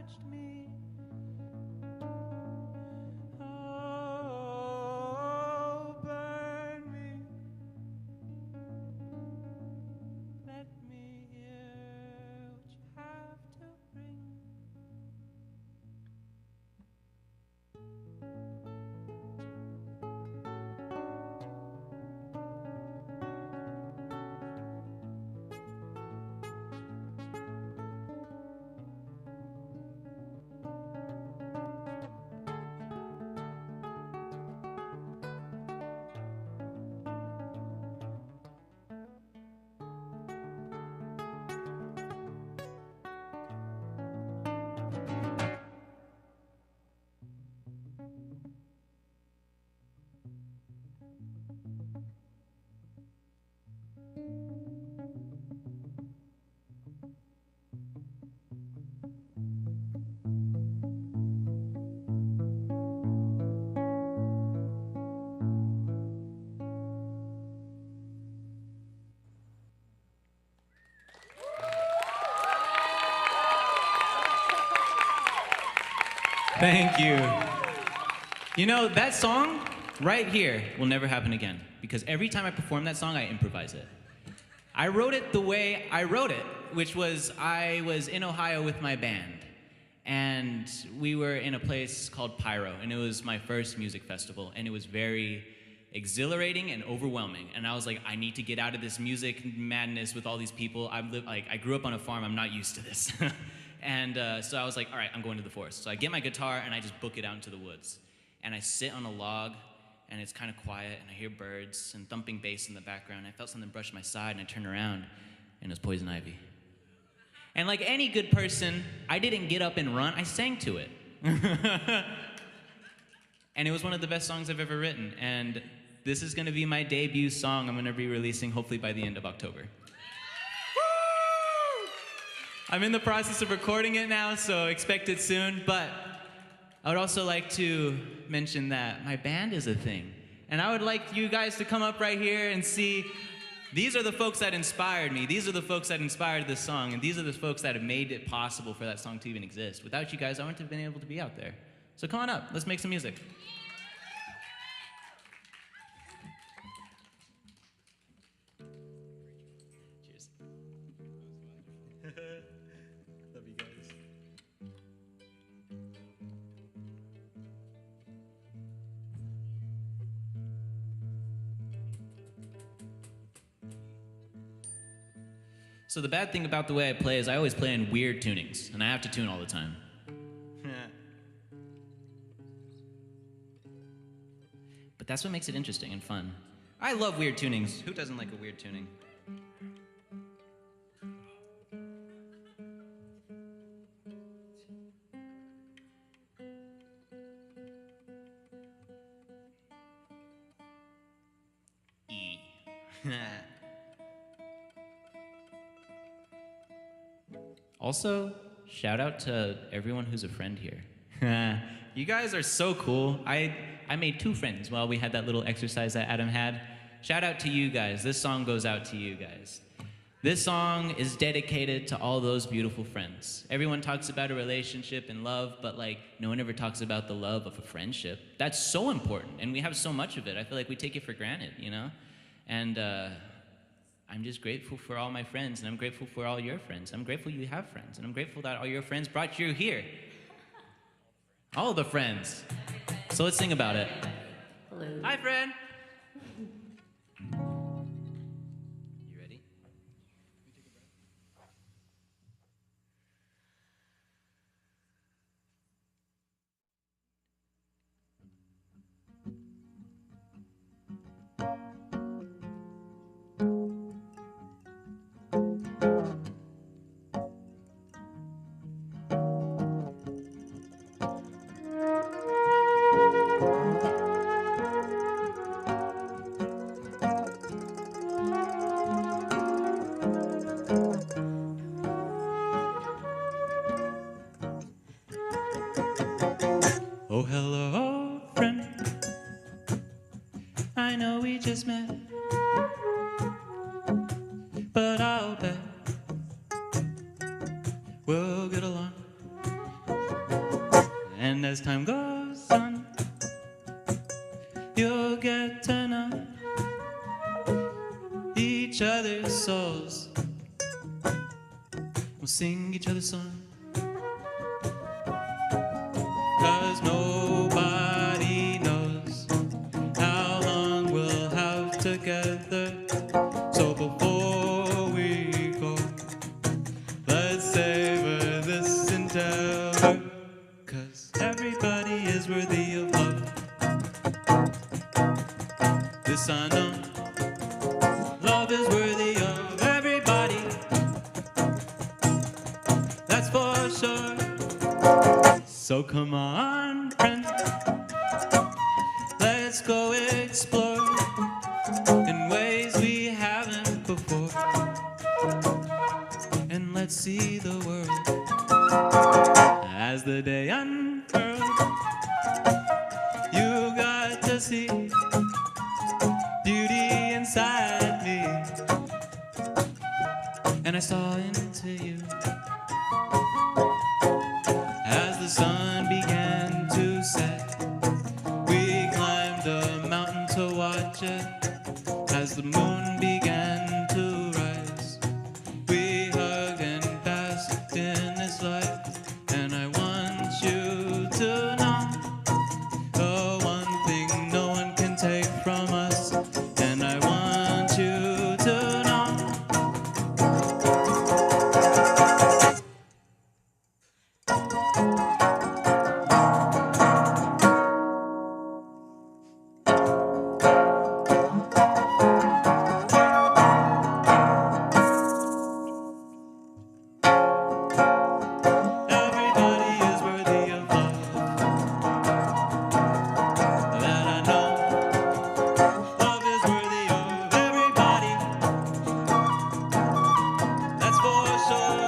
touched me. Oh, burn me. Let me hear what you have to bring. Thank you. You know, that song right here will never happen again because every time I perform that song, I improvise it. I wrote it the way I wrote it, which was I was in Ohio with my band, and we were in a place called Pyro, and it was my first music festival, and it was very exhilarating and overwhelming. And I was like, I need to get out of this music madness with all these people. I grew up on a farm. I'm not used to this. And so I was like, all right, I'm going to the forest. So I get my guitar and I just book it out into the woods. And I sit on a log and it's kind of quiet and I hear birds and thumping bass in the background. I felt something brush my side and I turned around and it was poison ivy. And like any good person, I didn't get up and run, I sang to it. And it was one of the best songs I've ever written. And this is gonna be my debut song I'm gonna be releasing hopefully by the end of October. I'm in the process of recording it now, so expect it soon, but I would also like to mention that my band is a thing. And I would like you guys to come up right here and see, these are the folks that inspired me, these are the folks that inspired this song, and these are the folks that have made it possible for that song to even exist. Without you guys, I wouldn't have been able to be out there. So come on up, let's make some music. Cheers. Love you guys. So the bad thing about the way I play is I always play in weird tunings, and I have to tune all the time. But that's what makes it interesting and fun. I love weird tunings. Who doesn't like a weird tuning? E. Also, shout out to everyone who's a friend here. You guys are so cool. I made 2 friends while we had that little exercise that Adam had. Shout out to you guys. This song goes out to you guys. This song is dedicated to all those beautiful friends. Everyone talks about a relationship and love, but like no one ever talks about the love of a friendship. That's so important, and we have so much of it. I feel like we take it for granted, you know? And I'm just grateful for all my friends, and I'm grateful for all your friends. I'm grateful you have friends, and I'm grateful that all your friends brought you here. All the friends. So let's sing about it. Hello. Hi, friend. You ready? Oh, hello, friend. I know we just met, but I'll bet we'll get along. And as time goes on, you'll get to know each other's souls. We'll sing each other's songs. 'Cause nobody knows how long we'll have together. So before we go, let's savor this endeavor. 'Cause everybody is worthy of love. This I know, love is worthy of everybody. That's for sure. So come on, friend, let's go explore in ways we haven't before. And let's see the world as the day unfurls. You got to see beauty inside me, and I saw into you. As the sun began to set, we climbed a mountain to watch it. As the moon began to rise, we hugged and basked in its light. And I want you to know the one thing no one can take from us. And I want you to know. Everybody is worthy of love. That I know. Love is worthy of everybody. That's for sure.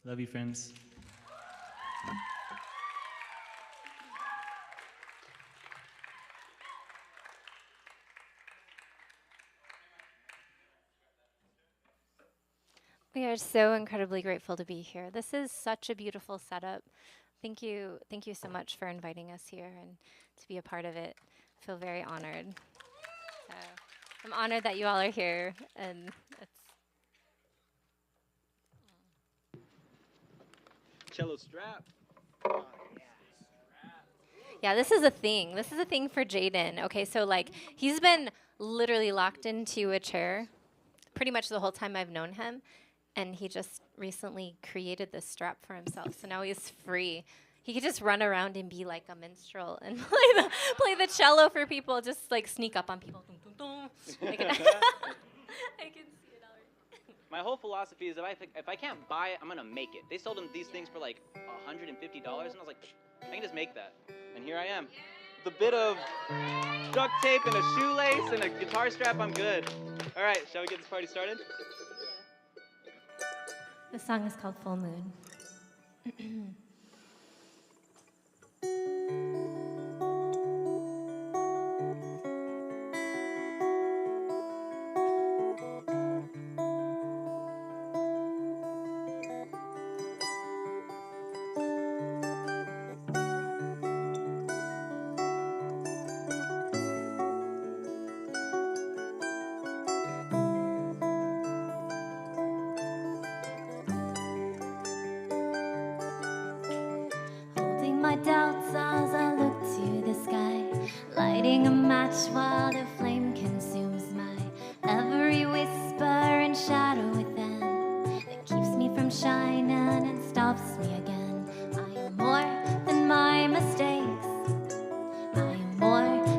Love you, friends. We are so incredibly grateful to be here. This is such a beautiful setup. Thank you so much for inviting us here and to be a part of it. I feel very honored. So I'm honored that you all are here, and it's Cello strap. yeah, this is a thing. This is a thing for Jaden. Okay, so like he's been literally locked into a chair pretty much the whole time I've known him, and he just recently created this strap for himself. So now he's free. He could just run around and be like a minstrel and play the cello for people, just like sneak up on people. Dum, dum, dum. I can see it already. My whole philosophy is if I can't buy it, I'm gonna make it. They sold them these things for like $150, and I was like, I can just make that. And here I am, with a bit of duct tape and a shoelace and a guitar strap. I'm good. All right, shall we get this party started? The song is called Full Moon. Holding my doubts as I look to the sky, lighting a match while the flame consumes my every whisper and shadow within that keeps me from shining and stops me again. I am more than my mistakes. I am more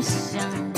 mission.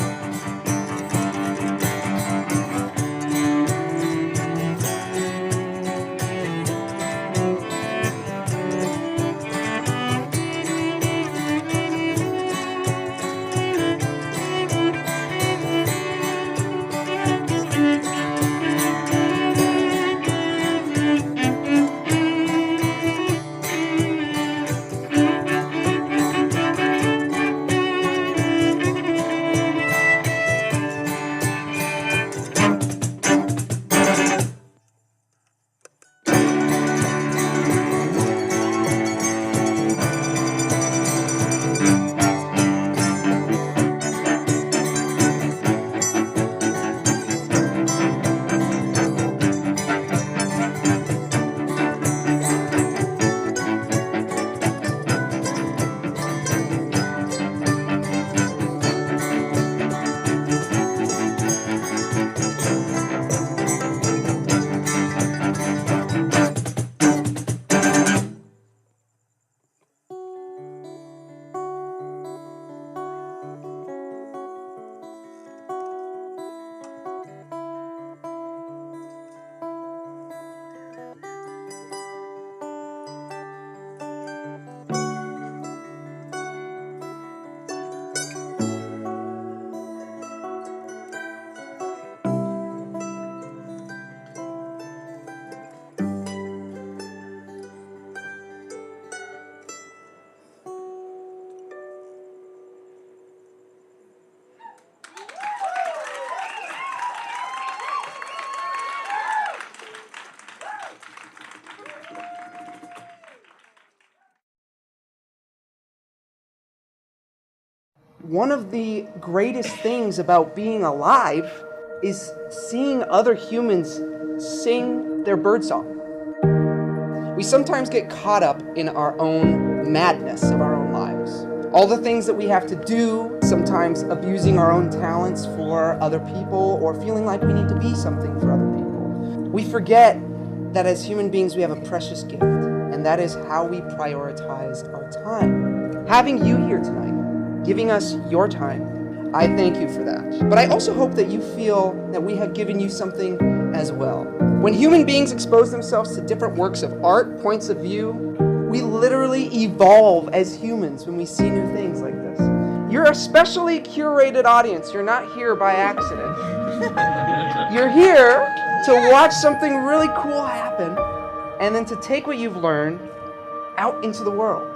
One of the greatest things about being alive is seeing other humans sing their birdsong. We sometimes get caught up in our own madness of our own lives. All the things that we have to do, sometimes abusing our own talents for other people or feeling like we need to be something for other people. We forget that as human beings we have a precious gift, and that is how we prioritize our time. Having you here tonight, giving us your time, I thank you for that. But I also hope that you feel that we have given you something as well. When human beings expose themselves to different works of art, points of view, we literally evolve as humans when we see new things like this. You're a specially curated audience. You're not here by accident. You're here to watch something really cool happen and then to take what you've learned out into the world.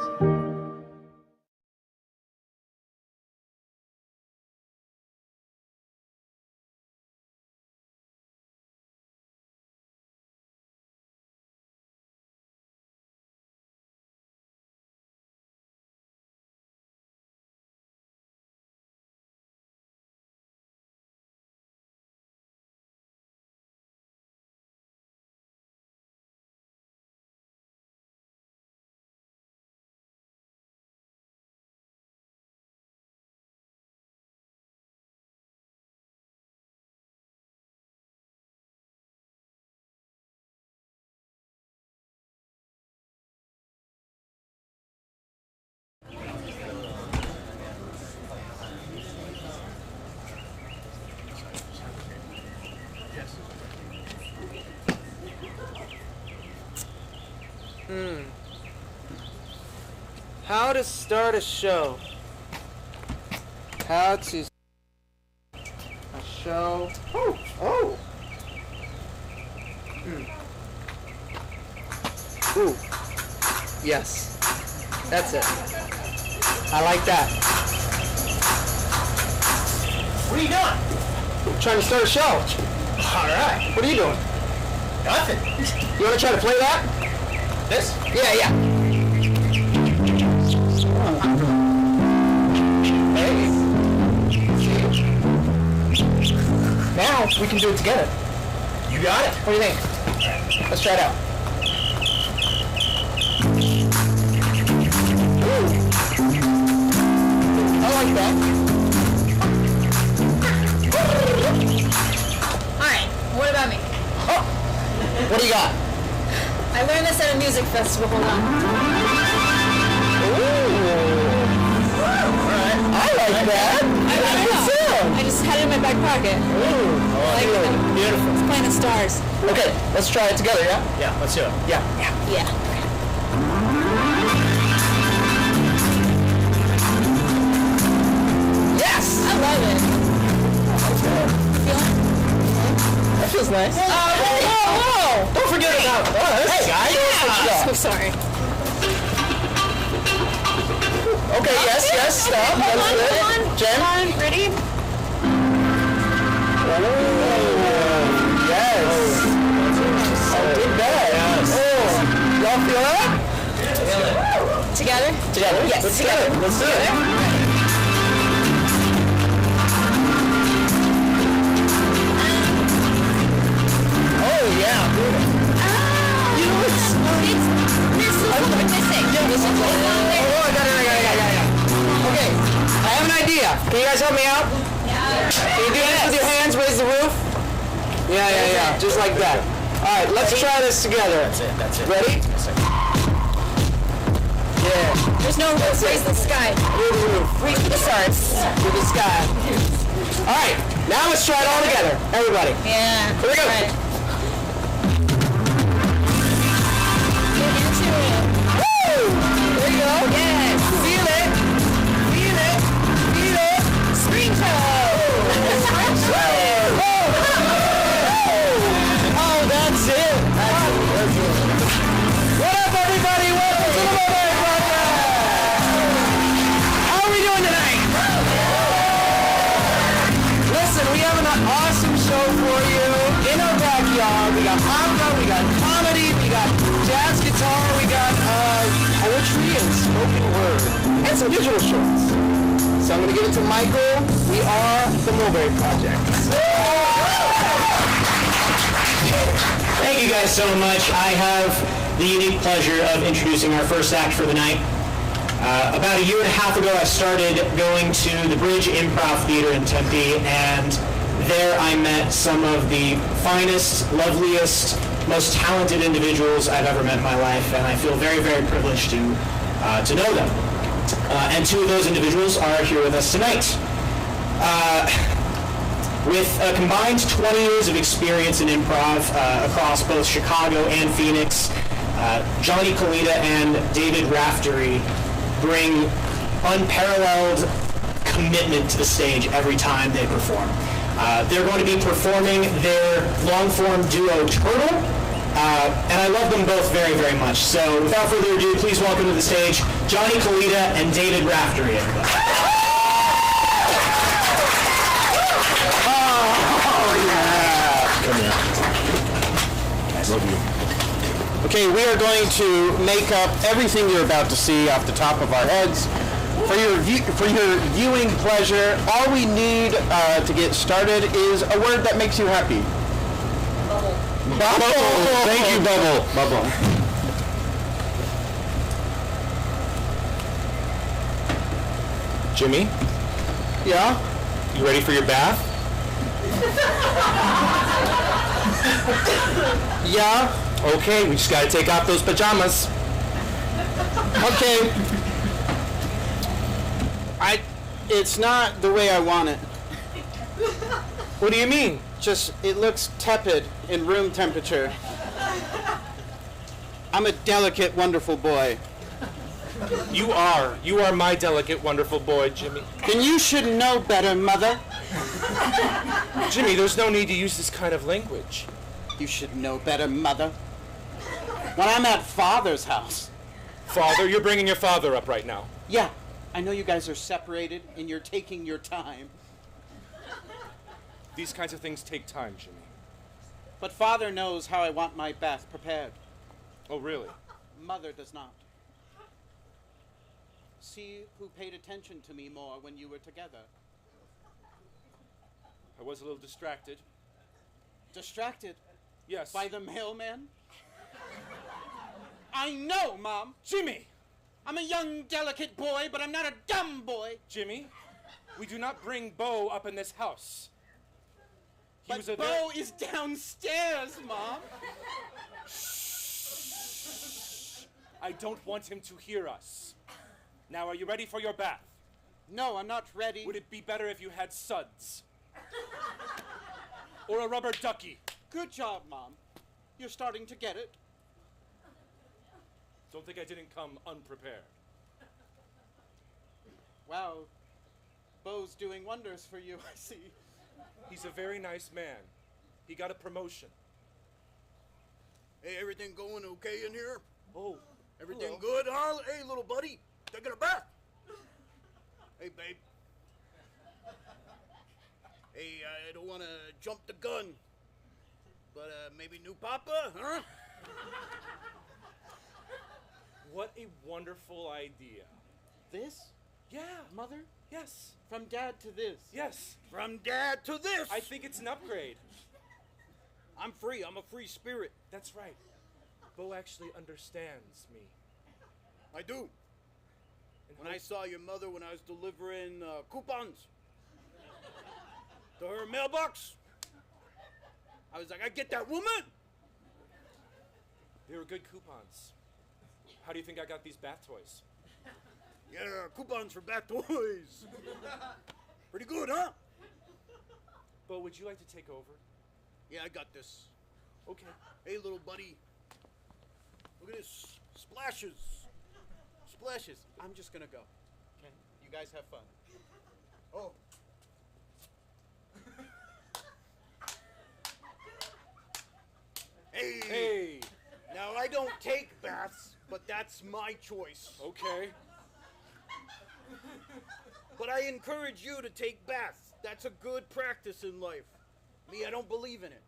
How to start a show. How to a show. Oh. Ooh. Yes. That's it. I like that. What are you doing? Trying to start a show. All right. What are you doing? Nothing. You want to try to play that? This? Yeah. Hey. Now we can do it together. You got it. What do you think? Let's try it out. I like that. Alright, what about me? Oh, what do you got? I learned this at a music festival, hold on. Ooh. All right. I like that. back pocket. Ooh, Like the beautiful. Planet Stars. Okay, let's try it together, yeah? Yeah, let's do it. Yeah. Yeah. Yes! I love it. That feels nice. Whoa! Don't forget about us, guys. So sorry. Okay, yes, stop. That's good. Jen? Ready? Oh, yes. Oh, did that. Yes. Oh, y'all feel that? Together? Together? Yes, Let's together. do it. Let's do it. Oh, yeah. You know what's... There's something missing. There's something on there. Oh, I got it. Okay, I have an idea. Can you guys help me out? Yeah. Can you do this with your hands? Raise the roof? Yeah. Just like that. All right, let's try this together. That's it. Ready? Yeah. There's no roof. Raise the sky. Reach the stars. To the sky. All right, now let's try it all together. Everybody. Yeah. Here we go. Right. Get into it. Woo! There you go. Yes. Feel it. Feel it. Feel it. Screen show. Oh, that's it. What up, everybody? Welcome to the Mulberry Podcast. How are we doing tonight? Listen, we have an awesome show for you in our backyard. We got opera, we got comedy, we got jazz guitar, we got poetry and spoken word, and some digital shorts. So I'm going to give it to Michael. We are the Mulberry Project. Thank you guys so much. I have the unique pleasure of introducing our first act for the night. About a year and a half ago, I started going to the Bridge Improv Theater in Tempe, and there I met some of the finest, loveliest, most talented individuals I've ever met in my life, and I feel very, very privileged to know them. And two of those individuals are here with us tonight. With a combined 20 years of experience in improv across both Chicago and Phoenix, Johnny Colita and David Raftery bring unparalleled commitment to the stage every time they perform. They're going to be performing their long-form duo Turtle, and I love them both very, very much. So without further ado, please welcome to the stage Johnny Colita and David Raftery, everybody. Okay, we are going to make up everything you're about to see off the top of our heads. For your viewing pleasure, all we need to get started is a word that makes you happy. Bubble. Thank you, Bubble. Bubble. Jimmy, Yeah? you ready for your bath? Yeah? Okay, we just gotta take off those pajamas. Okay. It's not the way I want it. What do you mean? Just, it looks tepid in room temperature. I'm a delicate, wonderful boy. You are my delicate, wonderful boy, Jimmy. Then you should know better, mother. Jimmy, there's no need to use this kind of language. You should know better, mother. When I'm at father's house. Father, you're bringing your father up right now. Yeah, I know you guys are separated and you're taking your time. These kinds of things take time, Jimmy. But father knows how I want my bath prepared. Oh, really? Mother does not. See who paid attention to me more when you were together. I was a little distracted. Distracted Yes. by the mailman? I know, Mom. Jimmy! I'm a young, delicate boy, but I'm not a dumb boy. Jimmy, we do not bring Bo up in this house. But Bo is downstairs, Mom. I don't want him to hear us. Now, are you ready for your bath? No, I'm not ready. Would it be better if you had suds? Or a rubber ducky. Good job, Mom. You're starting to get it. Don't think I didn't come unprepared. Wow. Bo's doing wonders for you, I see. He's a very nice man. He got a promotion. Hey, everything going okay in here? Oh, Everything hello. good, huh? Hey, little buddy, taking a bath. Hey, babe. Hey, I don't want to jump the gun, but maybe new papa, huh? What a wonderful idea. This? Yeah. Mother? Yes. From Dad to this? Yes. From dad to this. I think it's an upgrade. I'm free. I'm a free spirit. That's right. Bo actually understands me. I do. And When I saw your mother when I was delivering coupons to her mailbox, I was like, I get that woman. They were good coupons. How do you think I got these bath toys? Yeah, coupons for bath toys. Pretty good, huh? Bo, would you like to take over? Yeah, I got this. Okay. Hey, little buddy. Look at this. Splashes. Splashes. I'm just gonna go. Okay? You guys have fun. Oh. Hey. Hey. Now, I don't take baths, but that's my choice. Okay. But I encourage you to take baths. That's a good practice in life. Me, I don't believe in it.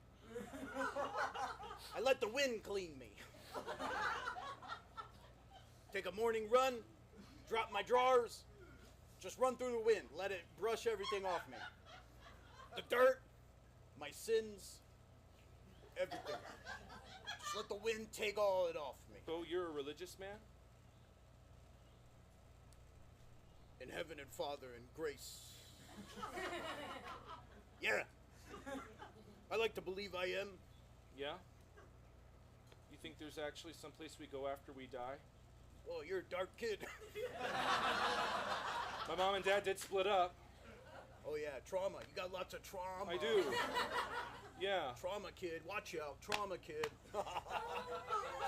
I let the wind clean me. Take a morning run, drop my drawers, just run through the wind. Let it brush everything off me. The dirt, my sins, everything. Just let the wind take all it off me. Bo, you're a religious man? In heaven and Father and grace. Yeah. I like to believe I am. Yeah? You think there's actually someplace we go after we die? Well, you're a dark kid. My mom and dad did split up. Oh yeah, trauma. You got lots of trauma. I do. Yeah. Trauma kid. Watch out. Trauma kid. Sorry,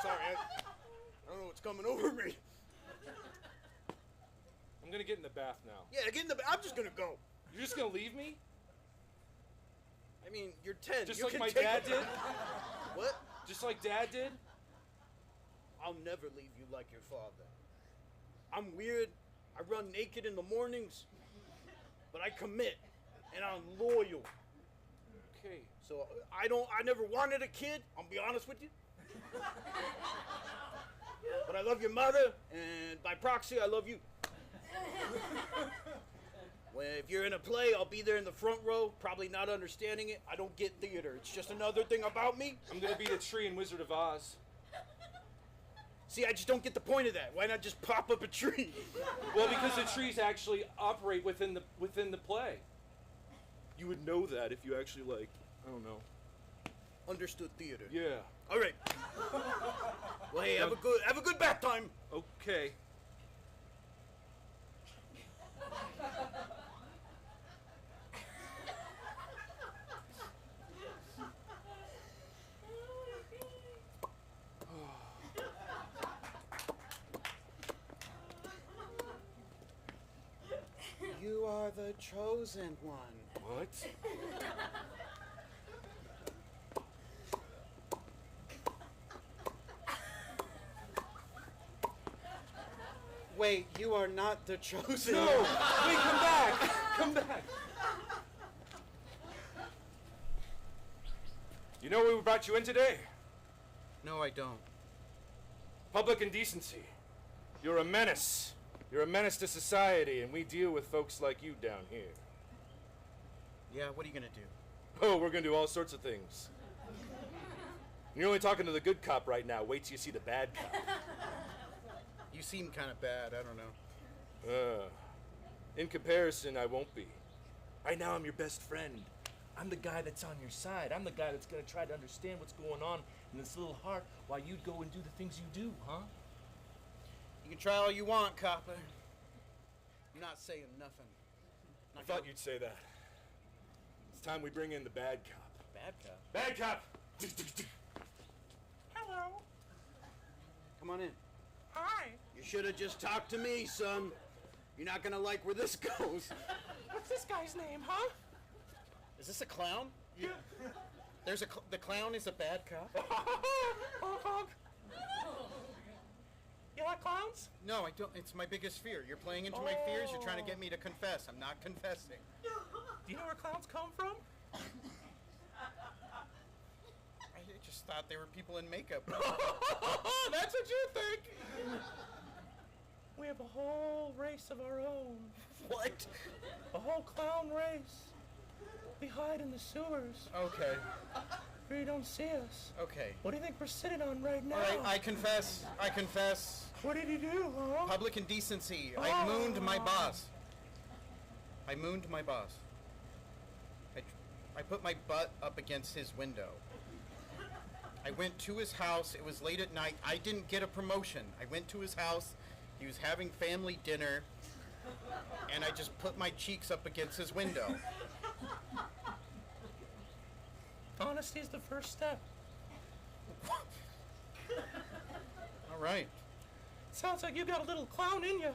I don't know what's coming over me. I'm gonna get in the bath now. Yeah, get in the I'm just gonna go. You're just gonna leave me? I mean, you're 10. Just You like can my take dad a- did? What? Just like dad did? I'll never leave you like your father. I'm weird. I run naked in the mornings. But I commit. And I'm loyal. Okay. So I never wanted a kid. I'll be honest with you. But I love your mother. And by proxy, I love you. Well, if you're in a play, I'll be there in the front row, probably not understanding it. I don't get theater. It's just another thing about me. I'm gonna be the tree in Wizard of Oz. See, I just don't get the point of that. Why not just pop up a tree? Well, because the trees actually operate within the play. You would know that if you actually I don't know. Understood theater. Yeah. All right. Well, hey, have a good bath time. Okay. You are the chosen one. What? Wait, you are not the chosen No! one. Wait, come back! Come back! You know why we brought you in today? No, I don't. Public indecency. You're a menace. You're a menace to society, and we deal with folks like you down here. Yeah, what are you gonna do? Oh, we're gonna do all sorts of things. You're only talking to the good cop right now. Wait till you see the bad cop. You seem kind of bad. I don't know. In comparison, I won't be. Right now, I'm your best friend. I'm the guy that's on your side. I'm the guy that's gonna try to understand what's going on in this little heart while you go and do the things you do, huh? You can try all you want, copper. I'm not saying nothing. I thought you'd say that. It's time we bring in the bad cop. Bad cop. Bad cop! Hello. Come on in. Hi. You should have just talked to me, son. You're not gonna like where this goes. What's this guy's name, huh? Is this a clown? There's the clown is a bad cop? Honk, honk. You like clowns? No, I don't. It's my biggest fear. You're playing into my fears. You're trying to get me to confess. I'm not confessing. Do you know where clowns come from? I just thought they were people in makeup. That's what you think. We have a whole race of our own. What? A whole clown race. We hide in the sewers Okay. where you don't see us. Okay. What do you think we're sitting on right now? All right, I confess. I confess. What did you do, huh? Public indecency. I mooned my boss. I mooned my boss. I put my butt up against his window. I went to his house. It was late at night. I didn't get a promotion. I went to his house. He was having family dinner. And I just put my cheeks up against his window. Honesty is the first step. All right. Sounds like you got a little clown in you.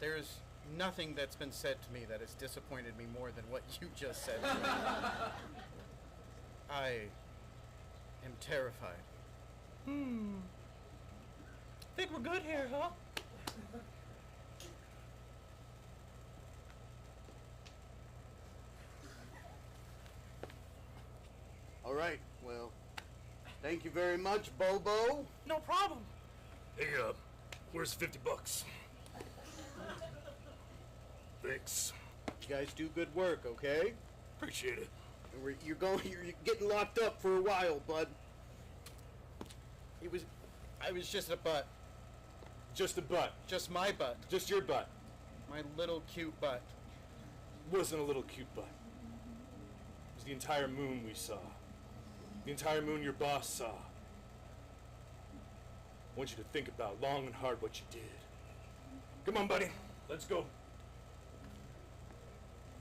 There's nothing that's been said to me that has disappointed me more than what you just said to me. I am terrified. Think we're good here, huh? All right, well, thank you very much, Bobo. No problem. Hey, where's $50? Thanks. You guys do good work, okay? Appreciate it. You're getting locked up for a while, bud. I was just a butt. Just a butt. Just my butt. Just your butt. My little cute butt. Wasn't a little cute butt. It was the entire moon we saw. The entire moon your boss saw. I want you to think about long and hard what you did. Come on, buddy. Let's go.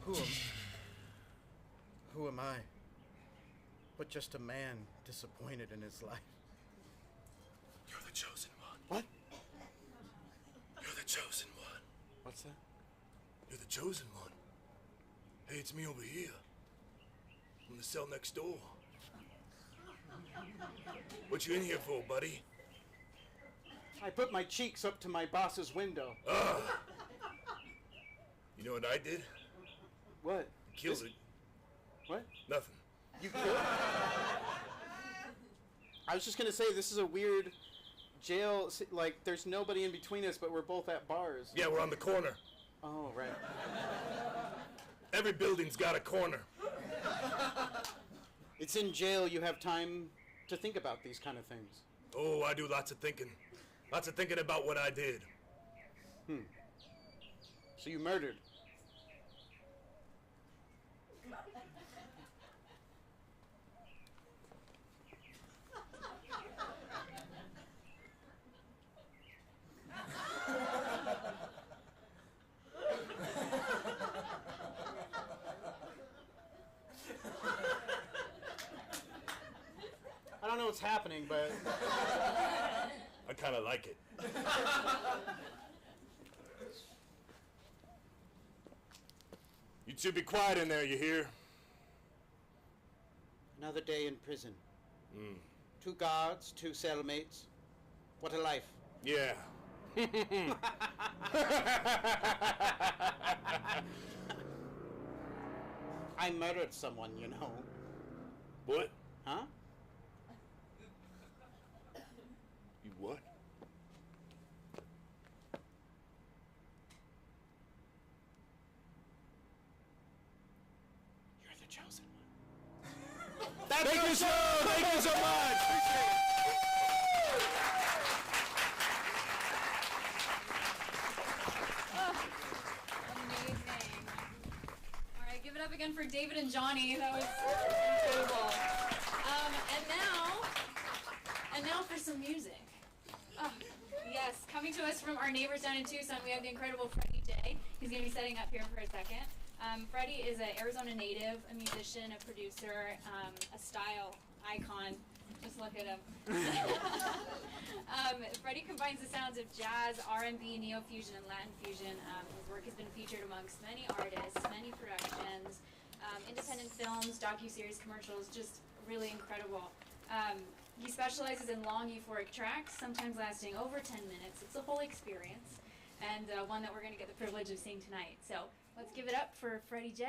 Who am I? But just a man disappointed in his life. You're the chosen one. What? You're the chosen one. What's that? You're the chosen one. Hey, it's me over here. I'm in the cell next door. What you in here for, buddy? I put my cheeks up to my boss's window. You know what I did? What? Killed it. What? Nothing. You killed? I was just gonna say, this is a weird jail. Like, there's nobody in between us, but we're both at bars. Yeah, we're on the corner. Oh, right. Every building's got a corner. It's in jail. You have time to think about these kind of things. Oh, I do lots of thinking. Lots of thinking about what I did. So you murdered. I don't know what's happening, but I kind of like it. You two be quiet in there, you hear? another day in prison. 2 guards, 2 cellmates. What a life. Yeah. I murdered someone, you know. What? Huh? You what? You're the chosen one. Thank you so much. Amazing. All right, give it up again for David and Johnny. That was incredible. And now for some music. Yes, coming to us from our neighbors down in Tucson, we have the incredible Freddie J. He's going to be setting up here for a second. Freddie is an Arizona native, a musician, a producer, a style icon. Just look at him. Freddie combines the sounds of jazz, R&B, neo-fusion, and Latin fusion. His work has been featured amongst many artists, many productions, independent films, docu-series, commercials, just really incredible. He specializes in long euphoric tracks, sometimes lasting over 10 minutes. It's a whole experience, and one that we're going to get the privilege of seeing tonight. So let's give it up for Freddie J.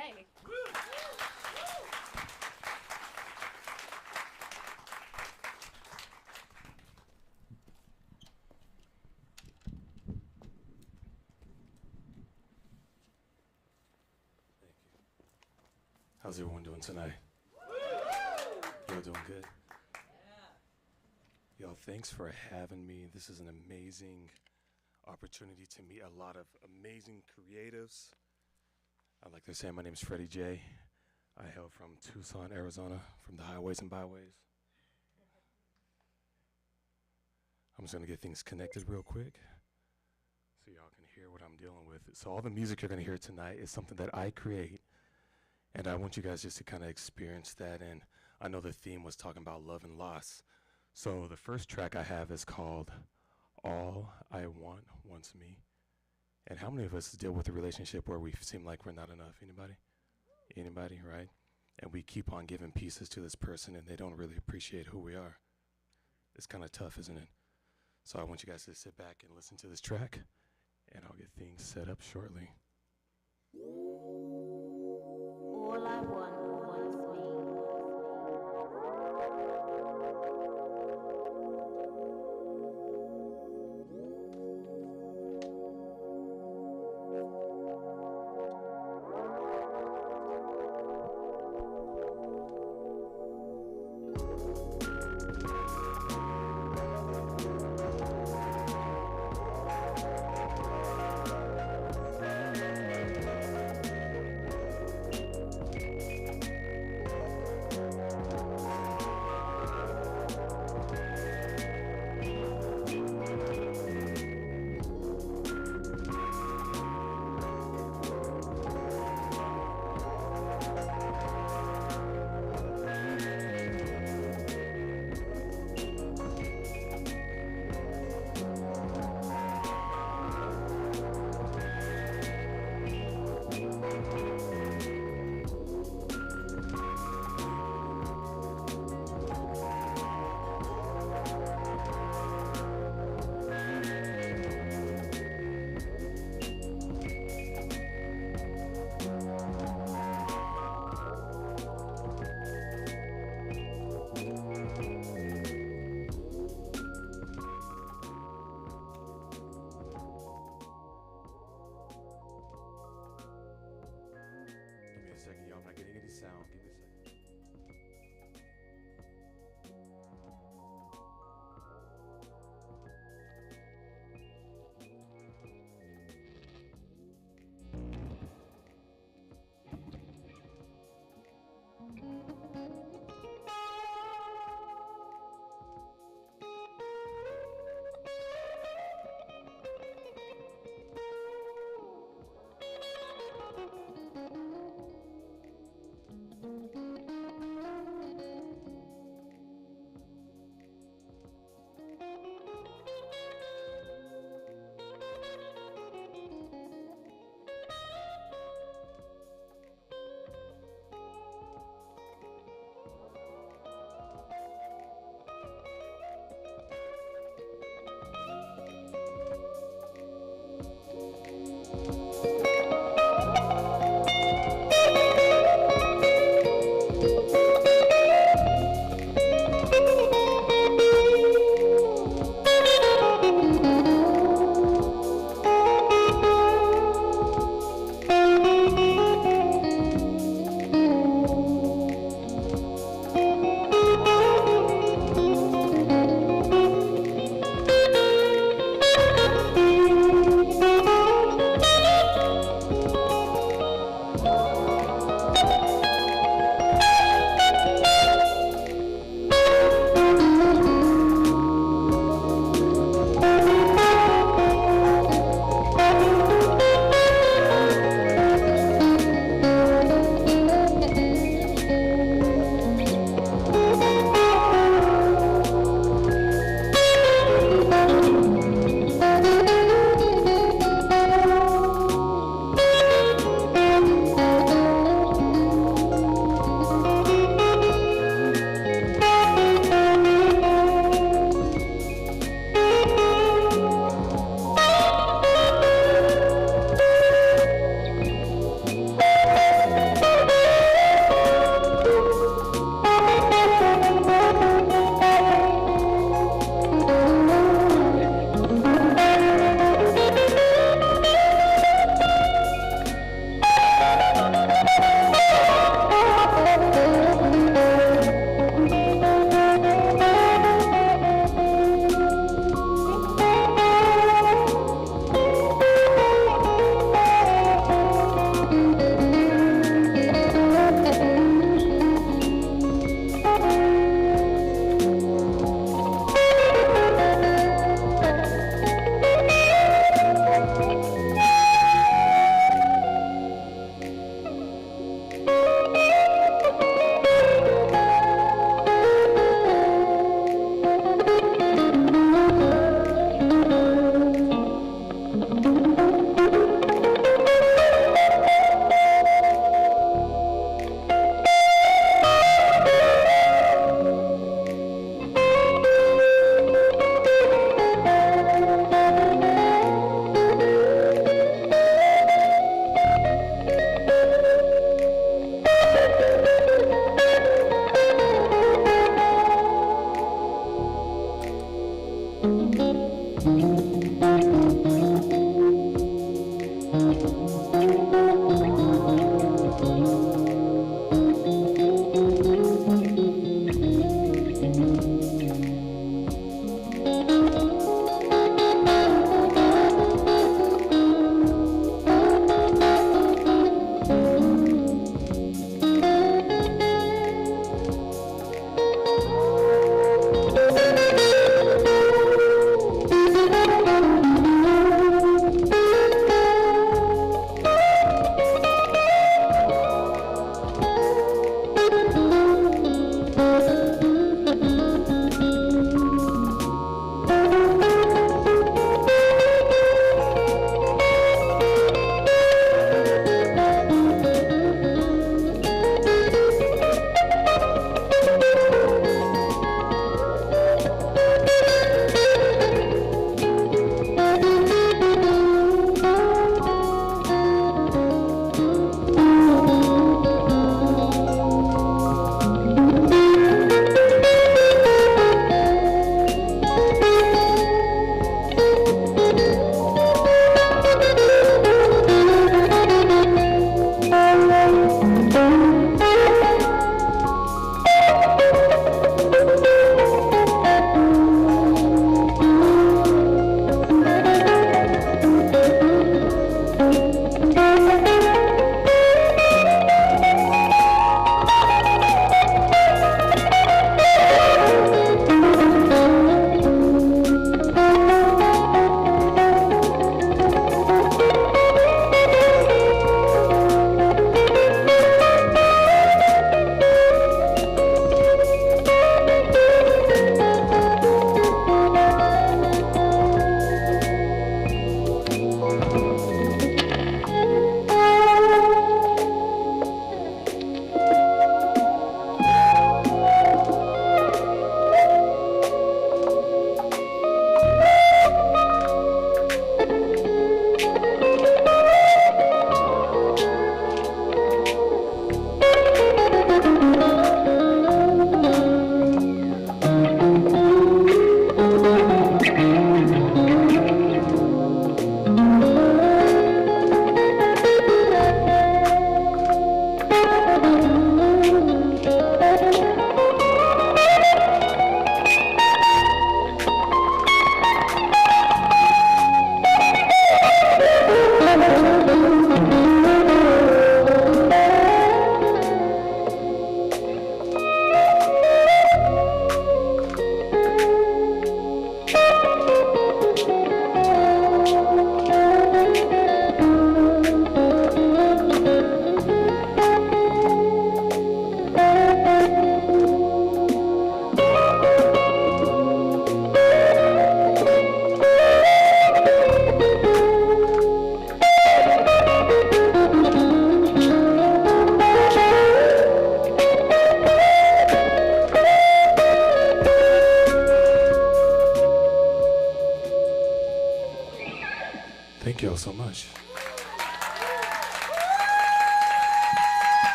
How's everyone doing tonight? Y'all doing good? Y'all, thanks for having me. This is an amazing opportunity to meet a lot of amazing creatives. I'd like to say my name is Freddie J. I hail from Tucson, Arizona, from the highways and byways. I'm just gonna get things connected real quick so y'all can hear what I'm dealing with. So all the music you're gonna hear tonight is something that I create, and I want you guys just to kind of experience that. And I know the theme was talking about love and loss. So the first track I have is called All I Want Wants Me. And how many of us deal with a relationship where we seem like we're not enough? Anybody? Anybody, right? And we keep on giving pieces to this person and they don't really appreciate who we are. It's kind of tough, isn't it? So I want you guys to sit back and listen to this track, and I'll get things set up shortly. All I want wants me.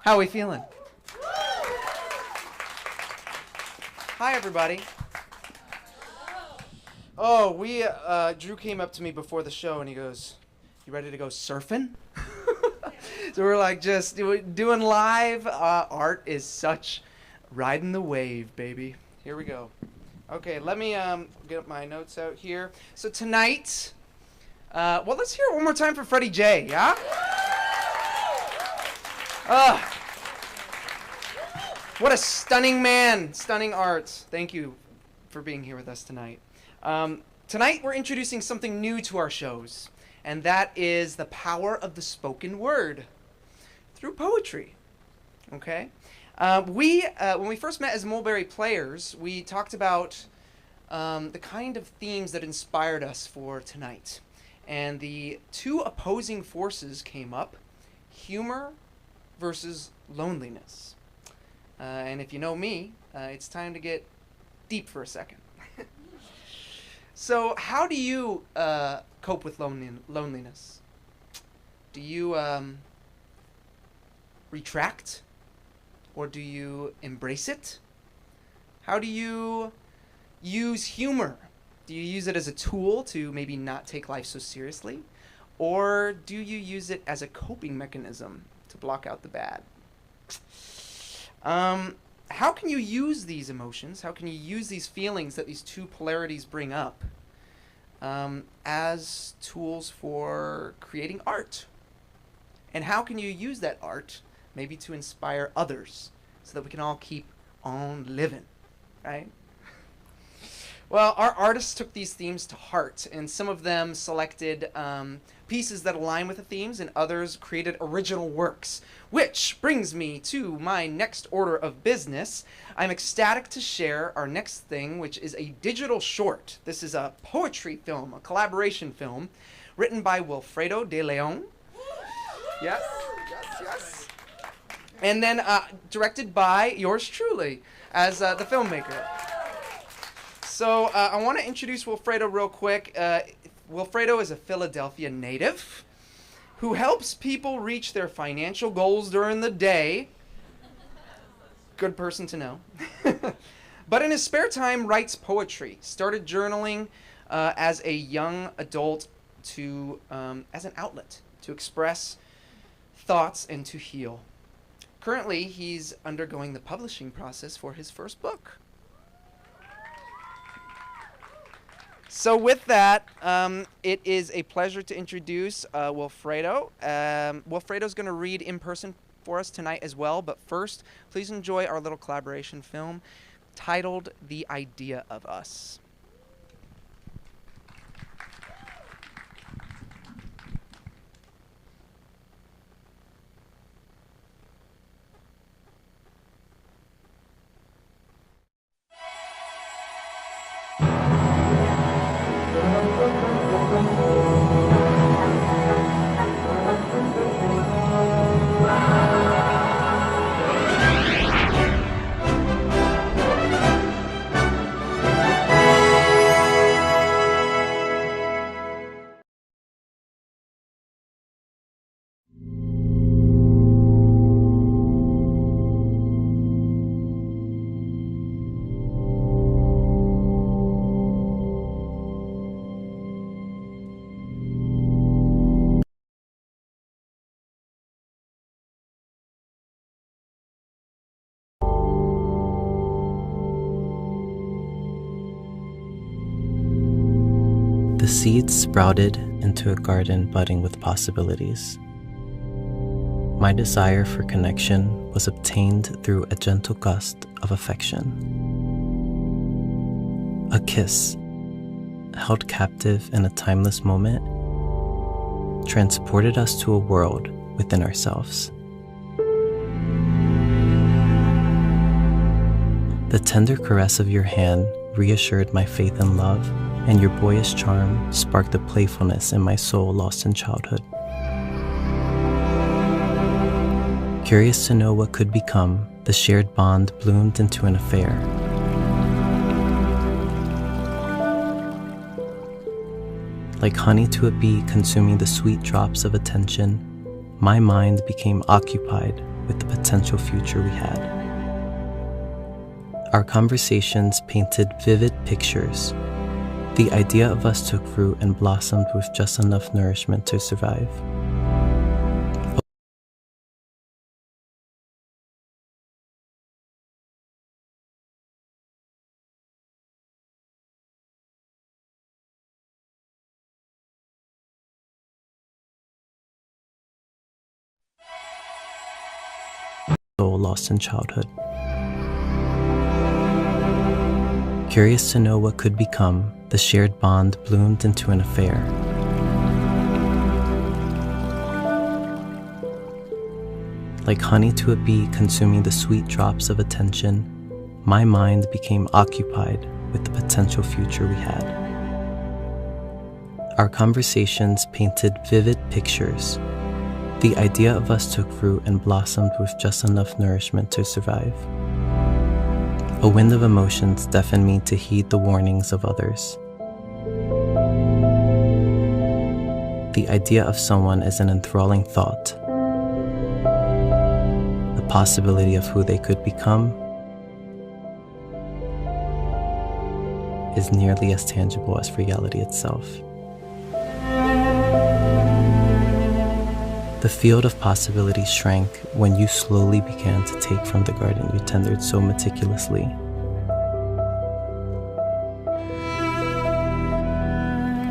How are we feeling? Hi, everybody. Oh, Drew came up to me before the show and he goes, "You ready to go surfing?" So we're like just doing live art is such riding the wave, baby. Here we go. Okay, let me get my notes out here. So tonight, well, let's hear it one more time for Freddie J, yeah? What a stunning man, stunning art. Thank you for being here with us tonight. Tonight we're introducing something new to our shows, and that is the power of the spoken word through poetry. Okay? When we first met as Mulberry Players, we talked about the kind of themes that inspired us for tonight. And the two opposing forces came up, humor versus loneliness. And if you know me, it's time to get deep for a second. So how do you cope with loneliness? Do you retract? Or do you embrace it? How do you use humor? Do you use it as a tool to maybe not take life so seriously? Or do you use it as a coping mechanism to block out the bad? How can you use these emotions? How can you use these feelings that these two polarities bring up as tools for creating art? And how can you use that art maybe to inspire others so that we can all keep on living, right? Well, our artists took these themes to heart, and some of them selected pieces that align with the themes, and others created original works. Which brings me to my next order of business. I'm ecstatic to share our next thing, which is a digital short. This is a poetry film, a collaboration film, written by Wilfredo de Leon. Yes, yes, yes. And then directed by yours truly as the filmmaker. So I want to introduce Wilfredo real quick. Wilfredo is a Philadelphia native who helps people reach their financial goals during the day. Good person to know. But in his spare time, writes poetry. Started journaling as a young adult as an outlet to express thoughts and to heal. Currently, he's undergoing the publishing process for his first book. So with that, it is a pleasure to introduce Wilfredo. Wilfredo's going to read in person for us tonight as well, but first, please enjoy our little collaboration film titled The Idea of Us. The seeds sprouted into a garden budding with possibilities. My desire for connection was obtained through a gentle gust of affection. A kiss, held captive in a timeless moment, transported us to a world within ourselves. The tender caress of your hand reassured my faith and love, and your boyish charm sparked the playfulness in my soul lost in childhood. Curious to know what could become, the shared bond bloomed into an affair. Like honey to a bee consuming the sweet drops of attention, my mind became occupied with the potential future we had. Our conversations painted vivid pictures. The idea of us took root and blossomed with just enough nourishment to survive. Soul lost in childhood. Curious to know what could become, the shared bond bloomed into an affair. Like honey to a bee consuming the sweet drops of attention, my mind became occupied with the potential future we had. Our conversations painted vivid pictures. The idea of us took root and blossomed with just enough nourishment to survive. A wind of emotions deafened me to heed the warnings of others. The idea of someone is an enthralling thought. The possibility of who they could become is nearly as tangible as reality itself. The field of possibilities shrank when you slowly began to take from the garden you tended so meticulously.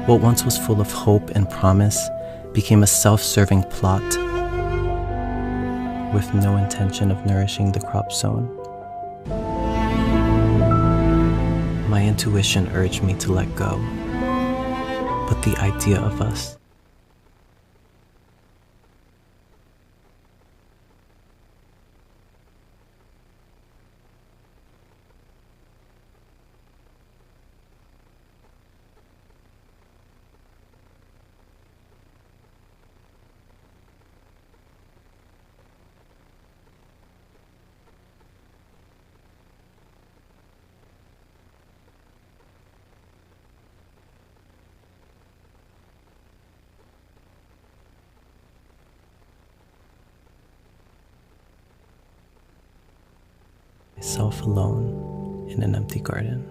What once was full of hope and promise became a self-serving plot with no intention of nourishing the crop sown. My intuition urged me to let go, but the idea of us myself alone in an empty garden.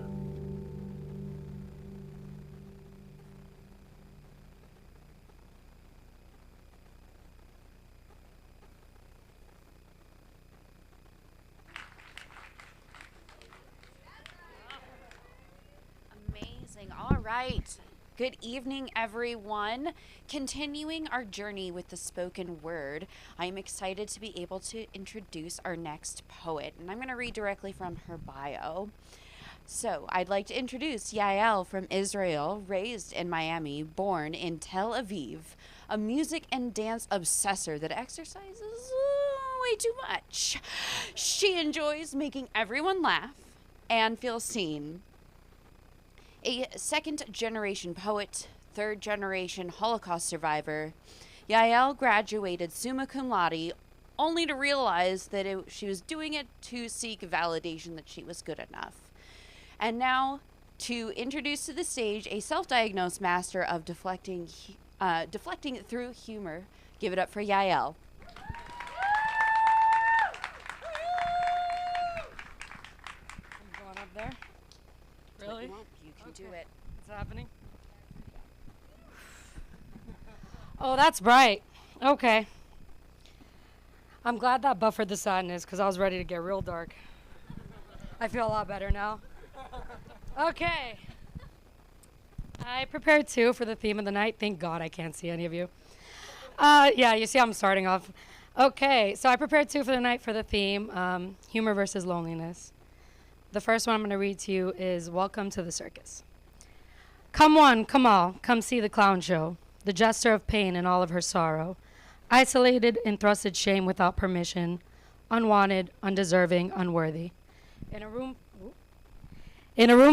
Amazing. All right. Good evening, everyone. Continuing our journey with the spoken word, I am excited to be able to introduce our next poet, and I'm going to read directly from her bio. So, I'd like to introduce Yael from Israel, raised in Miami, born in Tel Aviv, a music and dance obsessor that exercises way too much. She enjoys making everyone laugh and feel seen. A second-generation poet, third-generation Holocaust survivor, Yael graduated summa cum laude only to realize that she was doing it to seek validation that she was good enough. And now, to introduce to the stage a self-diagnosed master of deflecting through humor, give it up for Yael. I'm going up there. Really? You can do it. What's happening? Oh, that's bright. Okay. I'm glad that buffered the sadness because I was ready to get real dark. I feel a lot better now. Okay. I prepared two for the theme of the night. Thank God I can't see any of you. Yeah, you see I'm starting off. Okay, so I prepared two for the night for the theme, humor versus loneliness. The first one I'm going to read to you is Welcome to the Circus. Come one, come all, come see the clown show, the jester of pain and all of her sorrow, isolated in thrusted shame without permission, unwanted, undeserving, unworthy. In a room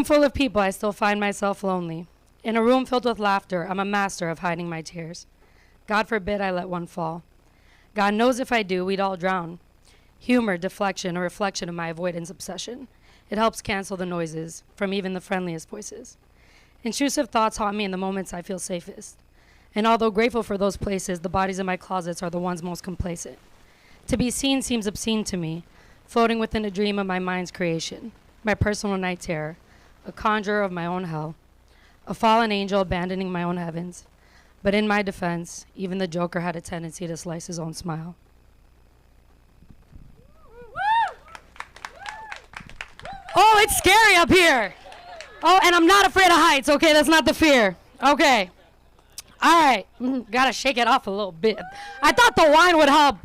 full of people, I still find myself lonely. In a room filled with laughter, I'm a master of hiding my tears. God forbid I let one fall. God knows if I do, we'd all drown. Humor, deflection, a reflection of my avoidance obsession. It helps cancel the noises from even the friendliest voices. Intrusive thoughts haunt me in the moments I feel safest. And although grateful for those places, the bodies in my closets are the ones most complacent. To be seen seems obscene to me, floating within a dream of my mind's creation, my personal night terror, a conjurer of my own hell, a fallen angel abandoning my own heavens. But in my defense, even the Joker had a tendency to slice his own smile. Oh, it's scary up here. Oh, and I'm not afraid of heights. Okay, that's not the fear. Okay. All right. Gotta shake it off a little bit. I thought the wine would help.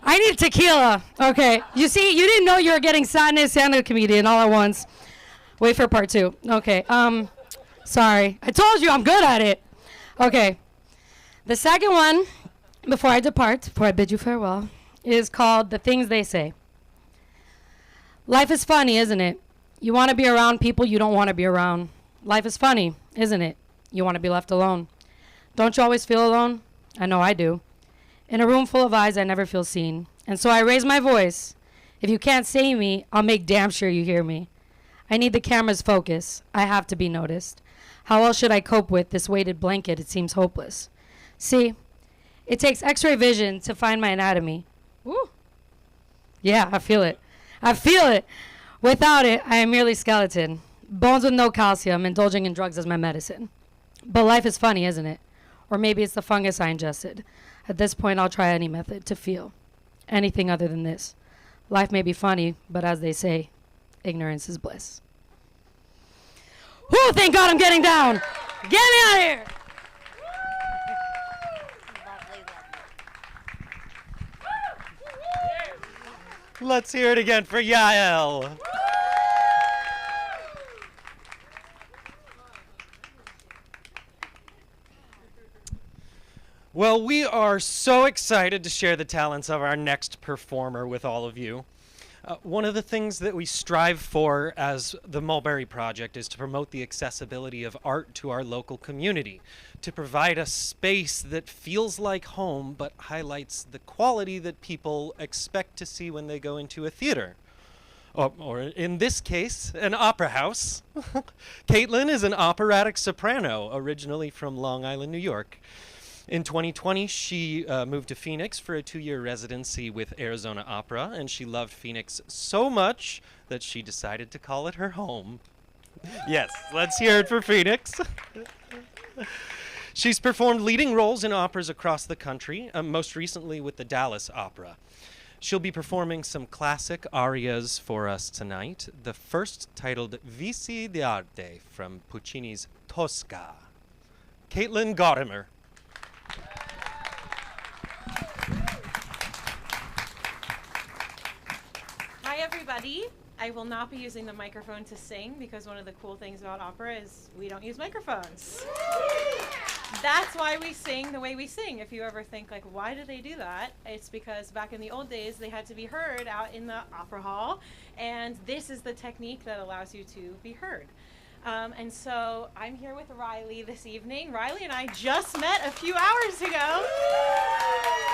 I need tequila. Okay. You see, you didn't know you were getting sadness and a comedian all at once. Wait for part 2. Okay. Sorry. I told you I'm good at it. Okay. The second one, before I depart, before I bid you farewell, is called The Things They Say. Life is funny, isn't it? You want to be around people you don't want to be around. Life is funny, isn't it? You want to be left alone. Don't you always feel alone? I know I do. In a room full of eyes, I never feel seen. And so I raise my voice. If you can't see me, I'll make damn sure you hear me. I need the camera's focus. I have to be noticed. How else should I cope with this weighted blanket? It seems hopeless. See, it takes x-ray vision to find my anatomy. Woo. Yeah, I feel it. I feel it. Without it, I am merely skeleton. Bones with no calcium, indulging in drugs as my medicine. But life is funny, isn't it? Or maybe it's the fungus I ingested. At this point, I'll try any method to feel. Anything other than this. Life may be funny, but as they say, ignorance is bliss. Whew, thank God I'm getting down. Get me out of here. Let's hear it again for Yael. Well, we are so excited to share the talents of our next performer with all of you. One of the things that we strive for as the Mulberry Project is to promote the accessibility of art to our local community, to provide a space that feels like home but highlights the quality that people expect to see when they go into a theater. Or in this case, an opera house. Caitlin is an operatic soprano, originally from Long Island, New York. In 2020, she moved to Phoenix for a 2-year residency with Arizona Opera, and she loved Phoenix so much that she decided to call it her home. Yes, let's hear it for Phoenix. She's performed leading roles in operas across the country, most recently with the Dallas Opera. She'll be performing some classic arias for us tonight, the first titled Vici d'Arte from Puccini's Tosca. Caitlin Gaudimer. Hi everybody. I will not be using the microphone to sing because one of the cool things about opera is we don't use microphones. That's why we sing the way we sing. If you ever think like, why do they do that? It's because back in the old days they had to be heard out in the opera hall, and this is the technique that allows you to be heard. And so I'm here with Riley this evening. Riley and I just met a few hours ago.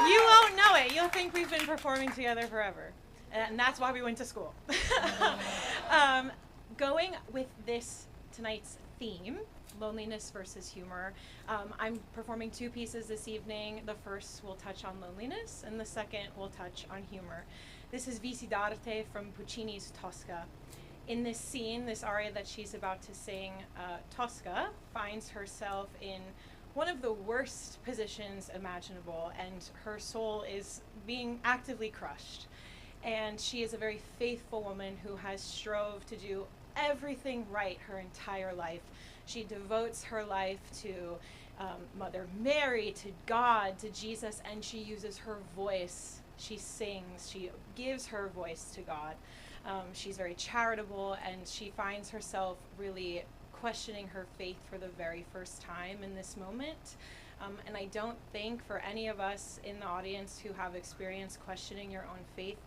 You won't know it. You'll think we've been performing together forever. And that's why we went to school. Going with this tonight's theme, loneliness versus humor, I'm performing 2 pieces this evening. The first will touch on loneliness, and the second will touch on humor. This is Vici d'Arte from Puccini's Tosca. In this scene, this aria that she's about to sing, Tosca finds herself in one of the worst positions imaginable, and her soul is being actively crushed. And she is a very faithful woman who has strove to do everything right her entire life. She devotes her life to Mother Mary, to God, to Jesus, and she uses her voice. She sings, she gives her voice to God. She's very charitable, and she finds herself really questioning her faith for the very first time in this moment. And I don't think for any of us in the audience who have experienced questioning your own faith,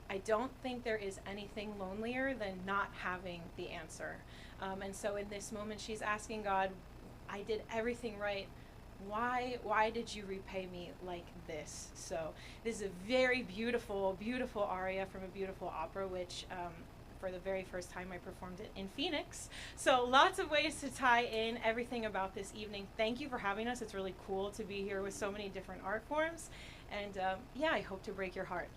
I don't think there is anything lonelier than not having the answer. And so in this moment, she's asking God, I did everything right. Why did you repay me like this? So this is a very beautiful, beautiful aria from a beautiful opera, which for the very first time I performed it in Phoenix. So lots of ways to tie in everything about this evening. Thank you for having us. It's really cool to be here with so many different art forms. And yeah, I hope to break your heart.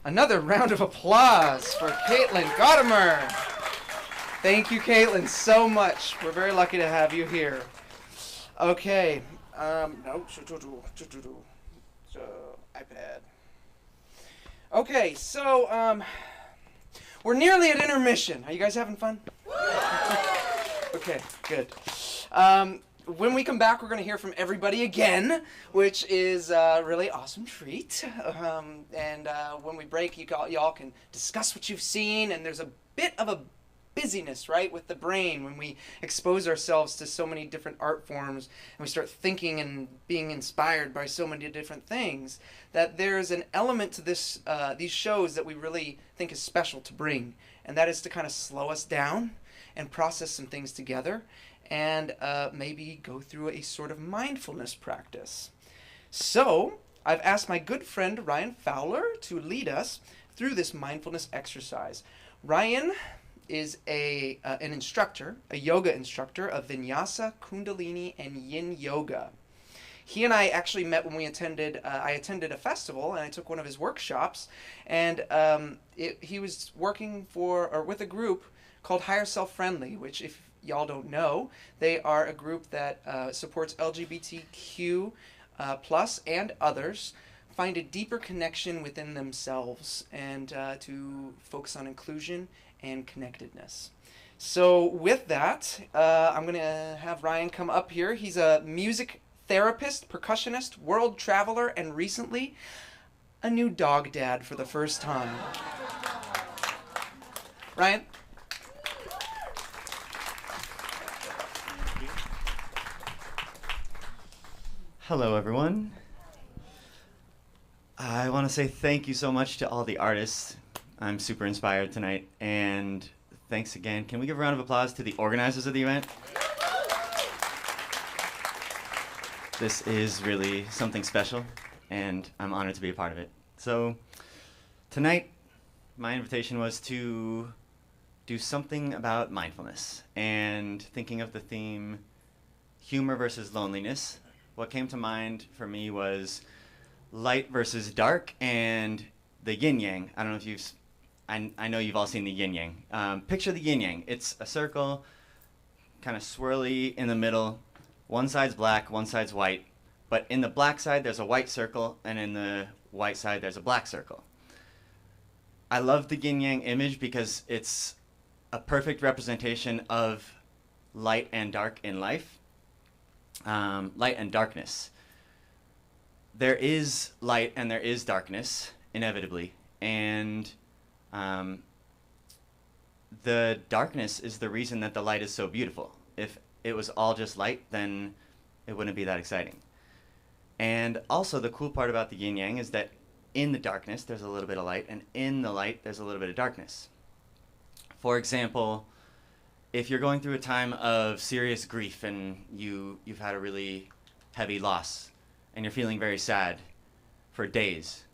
Another round of applause for Caitlin Gaudimer. Thank you, Caitlin, so much. We're very lucky to have you here. Okay. iPad. Okay, so we're nearly at intermission. Are you guys having fun? Okay, good. When we come back, we're going to hear from everybody again, which is a really awesome treat. And when we break, y'all can discuss what you've seen, and there's a bit of a busyness, right, with the brain, when we expose ourselves to so many different art forms and we start thinking and being inspired by so many different things, that there's an element to this these shows that we really think is special to bring, and that is to kind of slow us down and process some things together and maybe go through a sort of mindfulness practice. So I've asked my good friend Ryan Fowler to lead us through this mindfulness exercise. Ryan is an instructor, a yoga instructor of Vinyasa, Kundalini, and Yin Yoga. He and I actually met when we attended, I attended a festival and I took one of his workshops, and he was working with a group called Higher Self Friendly, which, if y'all don't know, they are a group that supports LGBTQ plus and others find a deeper connection within themselves and to focus on inclusion and connectedness. So with that, I'm going to have Ryan come up here. He's a music therapist, percussionist, world traveler, and recently a new dog dad for the first time. Ryan? Hello, everyone. I want to say thank you so much to all the artists. I'm super inspired tonight, and thanks again. Can we give a round of applause to the organizers of the event? This is really something special, and I'm honored to be a part of it. So tonight, my invitation was to do something about mindfulness, and thinking of the theme humor versus loneliness. What came to mind for me was light versus dark and the yin yang. I don't know if you've, I know you've all seen the yin yang. Picture the yin yang. It's a circle, kind of swirly in the middle. One side's black, one side's white. But in the black side, there's a white circle, and in the white side, there's a black circle. I love the yin yang image because it's a perfect representation of light and dark in life. Light and darkness. There is light and there is darkness, inevitably, and the darkness is the reason that the light is so beautiful. If it was all just light, then it wouldn't be that exciting. And also the cool part about the yin yang is that in the darkness there's a little bit of light, and in the light there's a little bit of darkness. For example, if you're going through a time of serious grief and you've had a really heavy loss and you're feeling very sad for days,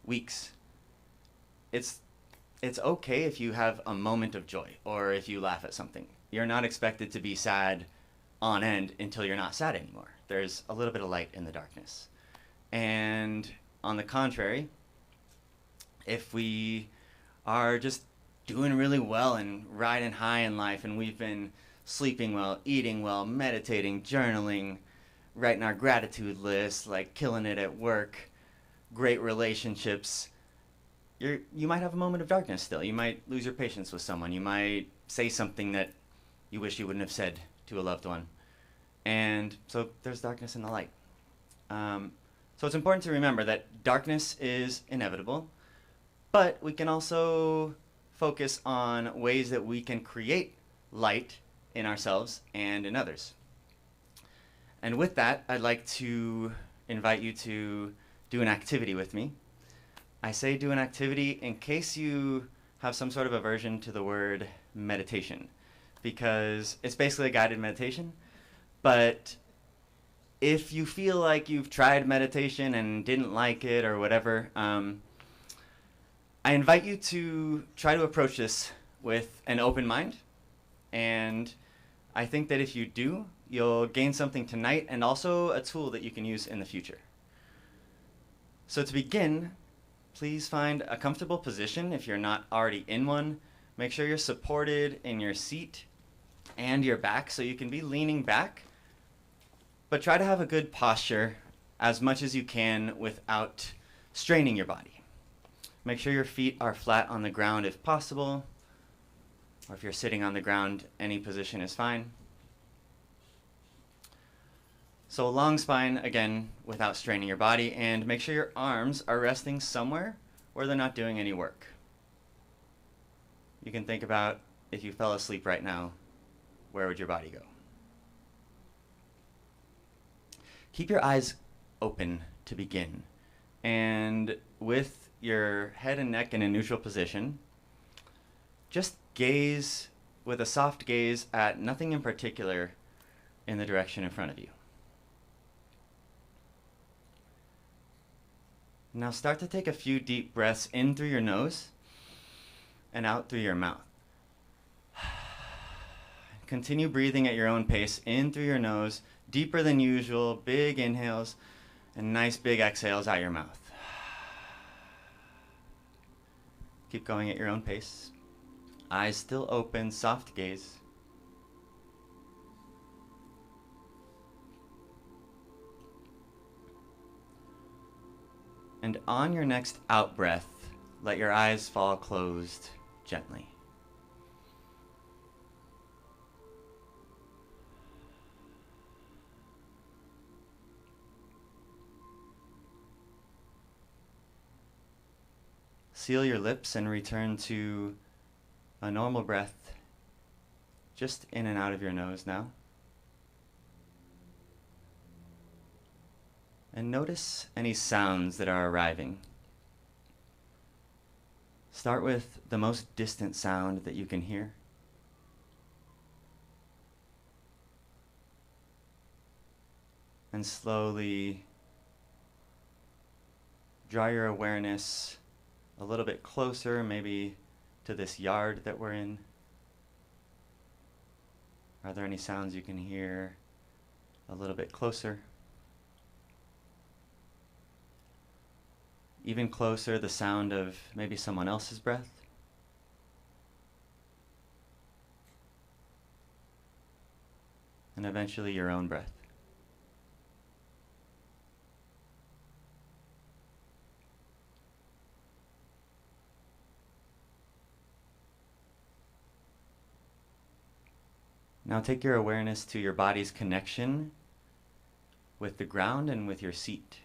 weeks, it's okay if you have a moment of joy or if you laugh at something. You're not expected to be sad on end until you're not sad anymore. There's a little bit of light in the darkness. And on the contrary, if we are just doing really well and riding high in life, and we've been sleeping well, eating well, meditating, journaling, writing our gratitude list, like killing it at work, great relationships, you might have a moment of darkness still. You might lose your patience with someone. You might say something that you wish you wouldn't have said to a loved one. And so there's darkness in the light. So it's important to remember that darkness is inevitable, but we can also focus on ways that we can create light in ourselves and in others. And with that, I'd like to invite you to do an activity with me. I say do an activity in case you have some sort of aversion to the word meditation, because it's basically a guided meditation. But if you feel like you've tried meditation and didn't like it or whatever, I invite you to try to approach this with an open mind. And I think that if you do, you'll gain something tonight and also a tool that you can use in the future. So to begin, please find a comfortable position if you're not already in one. Make sure you're supported in your seat and your back so you can be leaning back. But try to have a good posture as much as you can without straining your body. Make sure your feet are flat on the ground if possible, or if you're sitting on the ground, any position is fine. So a long spine, again, without straining your body, and make sure your arms are resting somewhere where they're not doing any work. You can think about if you fell asleep right now, where would your body go? Keep your eyes open to begin. And with your head and neck in a neutral position, just gaze with a soft gaze at nothing in particular in the direction in front of you. Now start to take a few deep breaths in through your nose and out through your mouth. Continue breathing at your own pace, in through your nose, deeper than usual, big inhales, and nice big exhales out your mouth. Keep going at your own pace. Eyes still open, soft gaze. And on your next out breath, let your eyes fall closed gently. Seal your lips and return to a normal breath, just in and out of your nose now. And notice any sounds that are arriving. Start with the most distant sound that you can hear. And slowly draw your awareness a little bit closer, maybe to this yard that we're in. Are there any sounds you can hear a little bit closer? Even closer, the sound of maybe someone else's breath. And eventually your own breath. Now take your awareness to your body's connection with the ground and with your seat.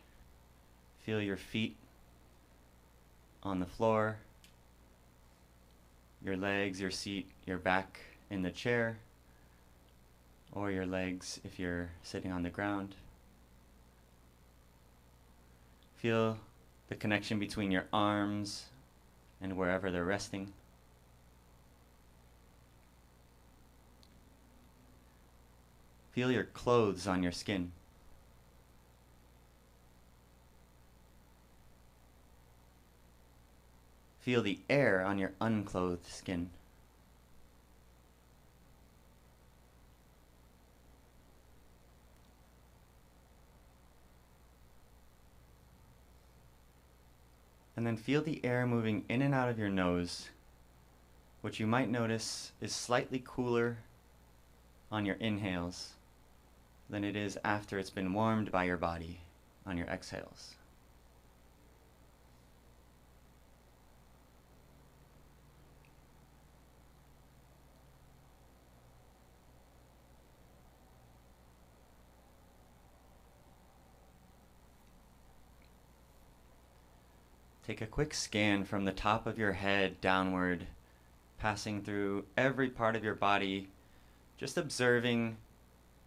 Feel your feet on the floor, your legs, your seat, your back in the chair, or your legs if you're sitting on the ground. Feel the connection between your arms and wherever they're resting. Feel your clothes on your skin. Feel the air on your unclothed skin. And then feel the air moving in and out of your nose, which you might notice is slightly cooler on your inhales than it is after it's been warmed by your body on your exhales. Take a quick scan from the top of your head downward, passing through every part of your body, just observing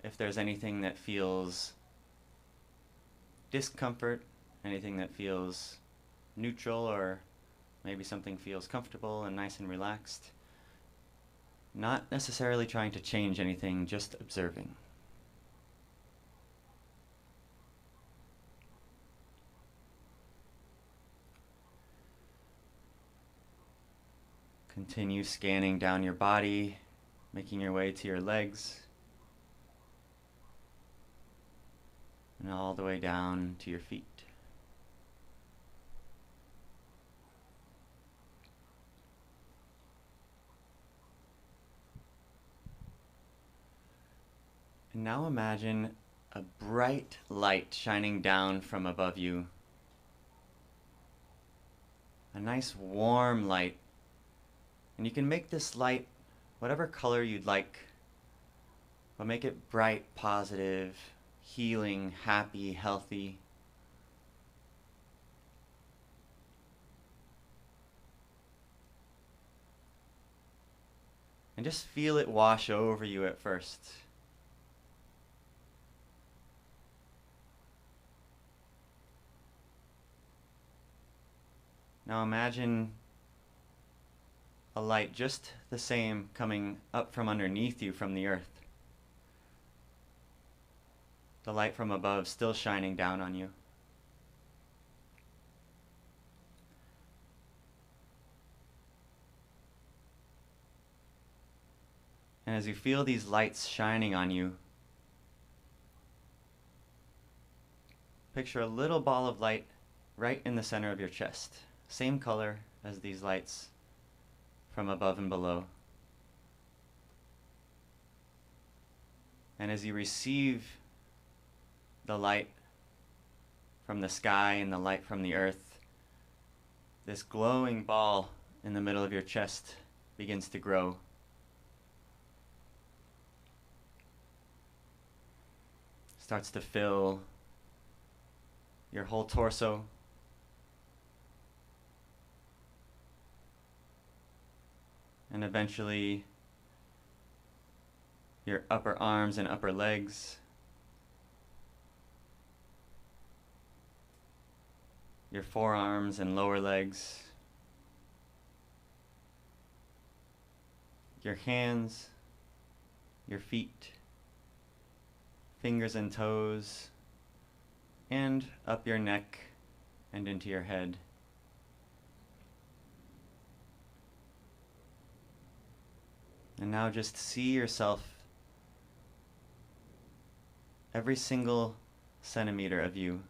if there's anything that feels discomfort, anything that feels neutral, or maybe something feels comfortable and nice and relaxed. Not necessarily trying to change anything, just observing. Continue scanning down your body, making your way to your legs, and all the way down to your feet. And now imagine a bright light shining down from above you. A nice warm light. And you can make this light whatever color you'd like, but make it bright, positive, healing, happy, healthy. And just feel it wash over you at first. Now imagine a light just the same coming up from underneath you from the earth. The light from above still shining down on you. And as you feel these lights shining on you, picture a little ball of light right in the center of your chest. Same color as these lights from above and below. And as you receive the light from the sky and the light from the earth, this glowing ball in the middle of your chest begins to grow. Starts to fill your whole torso. And eventually your upper arms and upper legs. Your forearms and lower legs. Your hands, your feet, fingers and toes, and up your neck and into your head. And now just see yourself, every single centimeter of you,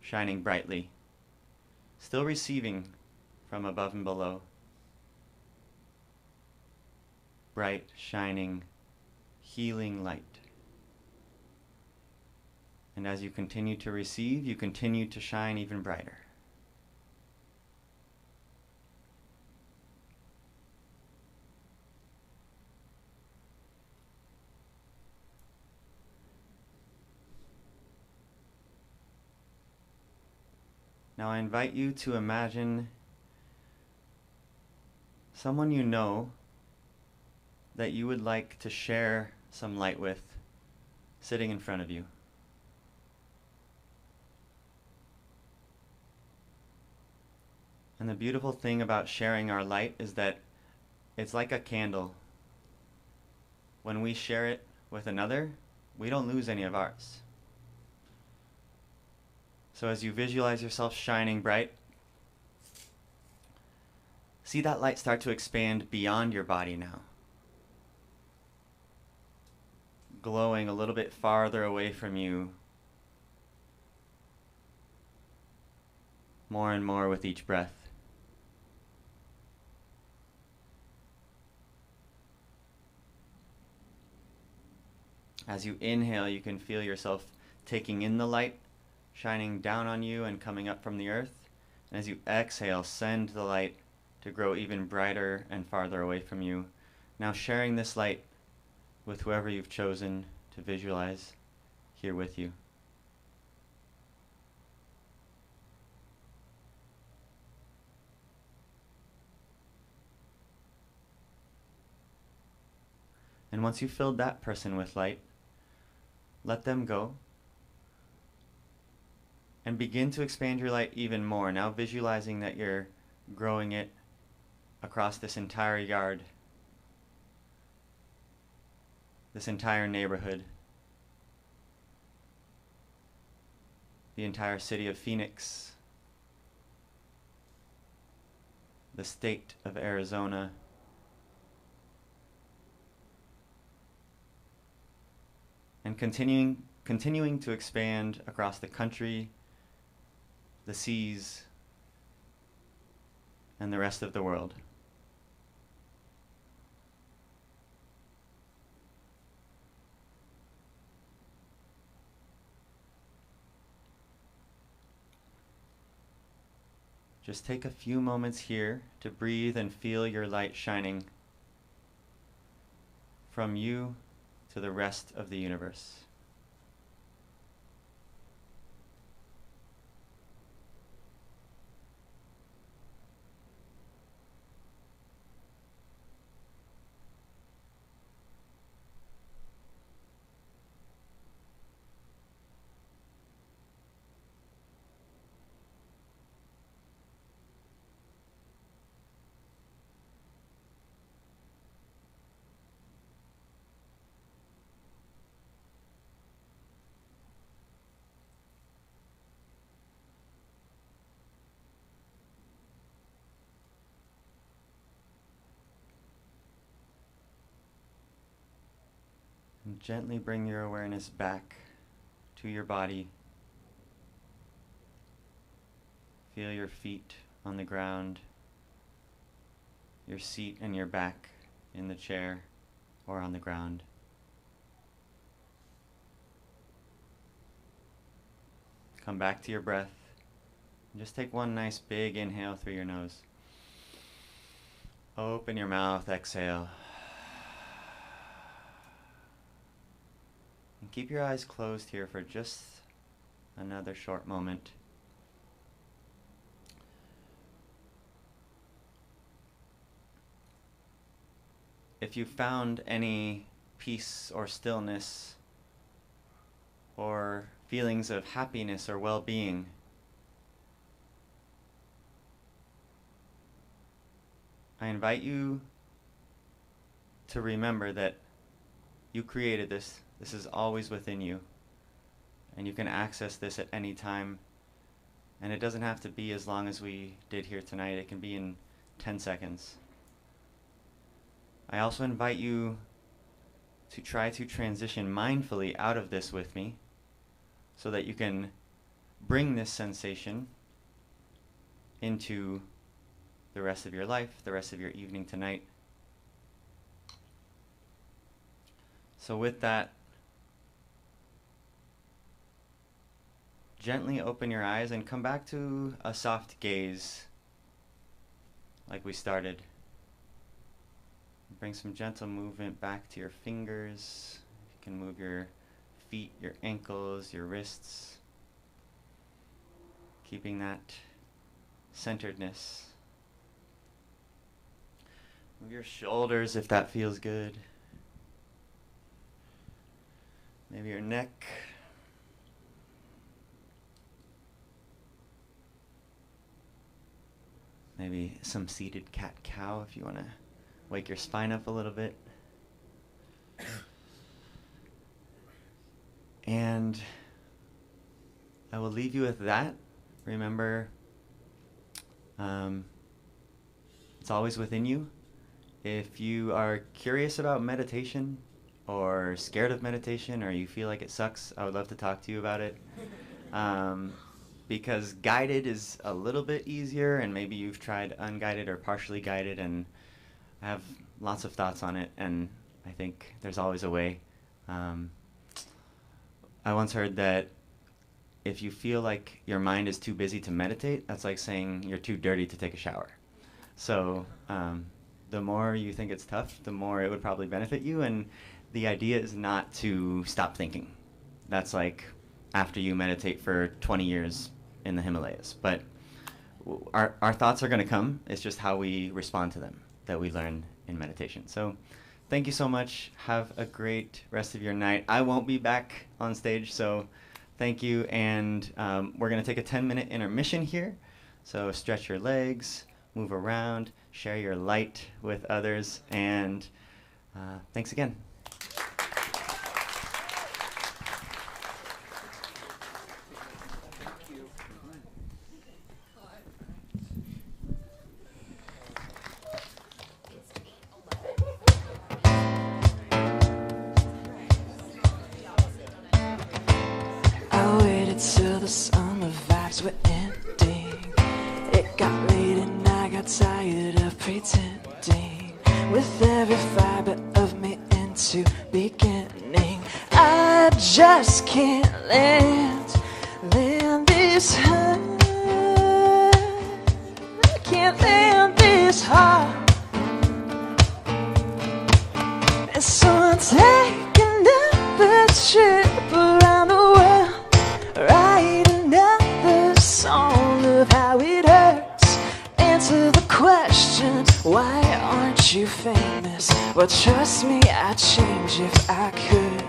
shining brightly, still receiving from above and below. Bright, shining, healing light. And as you continue to receive, you continue to shine even brighter. Now I invite you to imagine someone you know that you would like to share some light with sitting in front of you. And the beautiful thing about sharing our light is that it's like a candle. When we share it with another, we don't lose any of ours. So as you visualize yourself shining bright, see that light start to expand beyond your body now. Glowing a little bit farther away from you. More and more with each breath. As you inhale, you can feel yourself taking in the light, shining down on you and coming up from the earth. And as you exhale, send the light to grow even brighter and farther away from you. Now sharing this light with whoever you've chosen to visualize here with you. And once you've filled that person with light, let them go. And begin to expand your light even more. Now visualizing that you're growing it across this entire yard, this entire neighborhood, the entire city of Phoenix, the state of Arizona, and continuing to expand across the country, the seas, and the rest of the world. Just take a few moments here to breathe and feel your light shining from you to the rest of the universe. Gently bring your awareness back to your body. Feel your feet on the ground, your seat and your back in the chair or on the ground. Come back to your breath. Just take one nice big inhale through your nose. Open your mouth, exhale. And keep your eyes closed here for just another short moment. If you found any peace or stillness or feelings of happiness or well-being, I invite you to remember that you created this. This is always within you, and you can access this at any time. And it doesn't have to be as long as we did here tonight. It can be in 10 seconds. I also invite you to try to transition mindfully out of this with me so that you can bring this sensation into the rest of your life, the rest of your evening tonight. So with that, gently open your eyes and come back to a soft gaze like we started. Bring some gentle movement back to your fingers. You can move your feet, your ankles, your wrists, keeping that centeredness. Move your shoulders if that feels good. Maybe your neck. Maybe some seated cat-cow if you want to wake your spine up a little bit. And I will leave you with that. Remember, it's always within you. If you are curious about meditation or scared of meditation or you feel like it sucks, I would love to talk to you about it. Because guided is a little bit easier, and maybe you've tried unguided or partially guided, and I have lots of thoughts on it, and I think there's always a way. I once heard that if you feel like your mind is too busy to meditate, that's like saying you're too dirty to take a shower. So the more you think it's tough, the more it would probably benefit you, and the idea is not to stop thinking. That's like after you meditate for 20 years in the Himalayas. But our thoughts are going to come. It's just how we respond to them that we learn in meditation. So thank you so much. Have a great rest of your night. I won't be back on stage, so thank you. And we're going to take a 10-minute intermission here. So stretch your legs, move around, share your light with others, and thanks again. Till the summer vibes were ending, it got late and I got tired of pretending with every fiber of me into beginning. I just can't land this high. I can't land this hard, and so I'm taking another trip around the world, write another song of how it hurts. Answer the question, why aren't you famous? Well, trust me, I'd change if I could,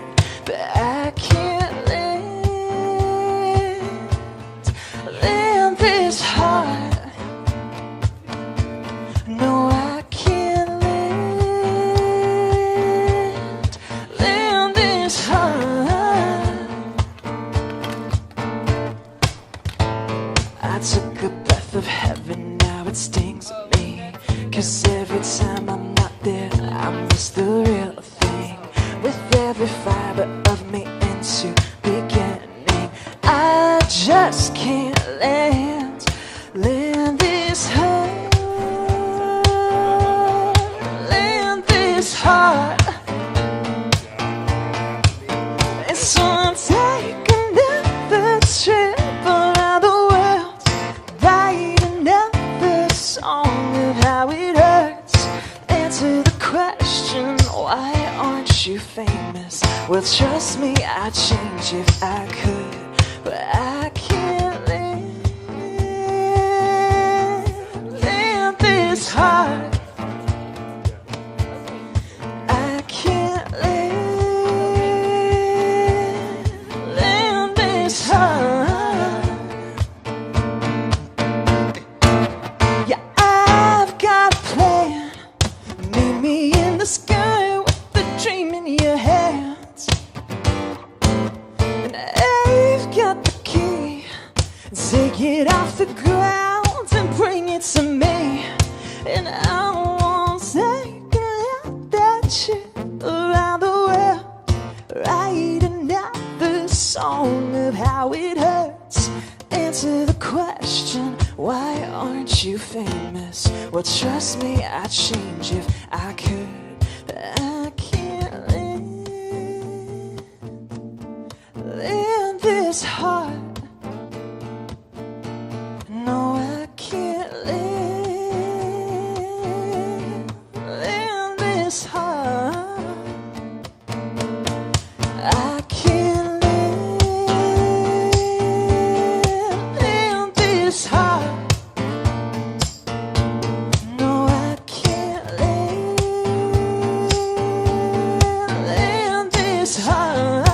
but I can't land this hard. No, I can't land this hard. I took a breath of heaven, now it stings me, 'cause every time I'm not there, I miss the real thing. With every fight just can't land this heart, land this heart. And so I'm taking another trip around the world, write another song of how it hurts. Answer the question, why aren't you famous? Well, trust me, I'd change if I could, but I can't land this heart. I can't land this heart. Yeah, I've got a plan. Meet me in the sky with a dream in your hands. And I've got the key. Take it off the ground and bring it to me. And I won't take that trip around the world, write another song of how it hurts. Answer the question, why aren't you famous? Well, trust me, I'd change if I could, but I can't land this heart. No, I can't land this heart. I can't land this heart. No, I can't land this heart.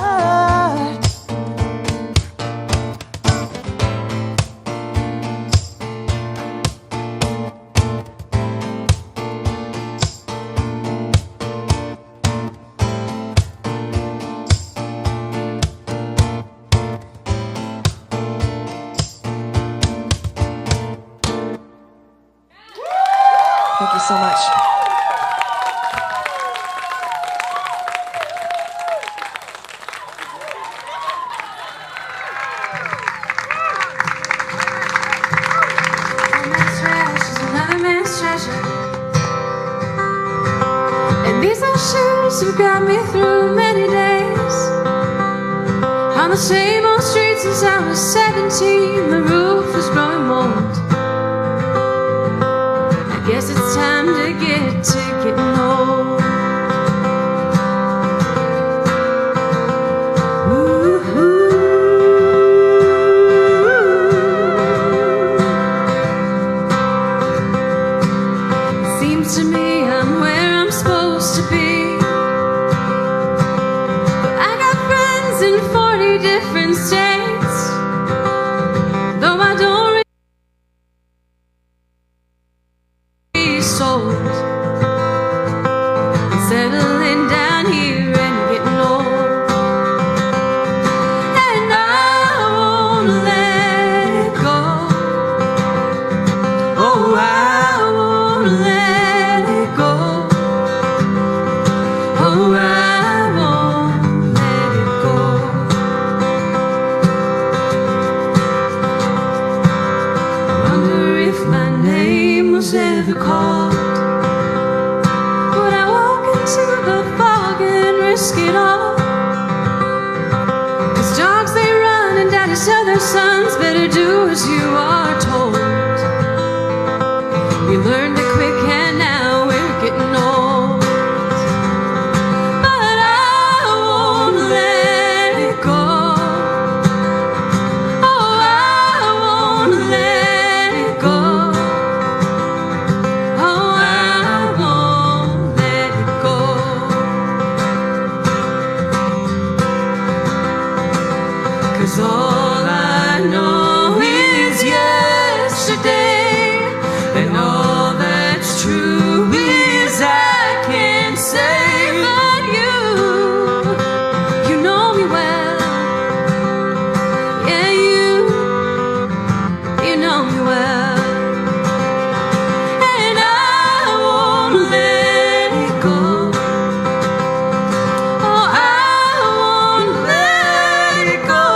Thank you so much. Another man's treasure. And these are shoes who got me through many days. On the same old street since I was 17, the roof is growing mold. I guess it's time to getting old. Seems to me I'm where I'm supposed to be. But I got friends in 40 different states. Though I don't really sold. I'm settling down here and getting old. And I won't let it go. Oh, I won't let it go. Oh, I won't let it go. I wonder if my name was ever called. Would I walk into the fog and risk it all? 'Cause dogs they run and daddies tell their sons better do as you are told. We learned it quick and now we're getting old. But I won't let it go. Oh, I won't let it go. Oh, I won't let it go. 'Cause all I know is yesterday. And all that's true is I can't say. But you know me well. Yeah, you know me well. And I won't let it go. Oh, I won't let it go.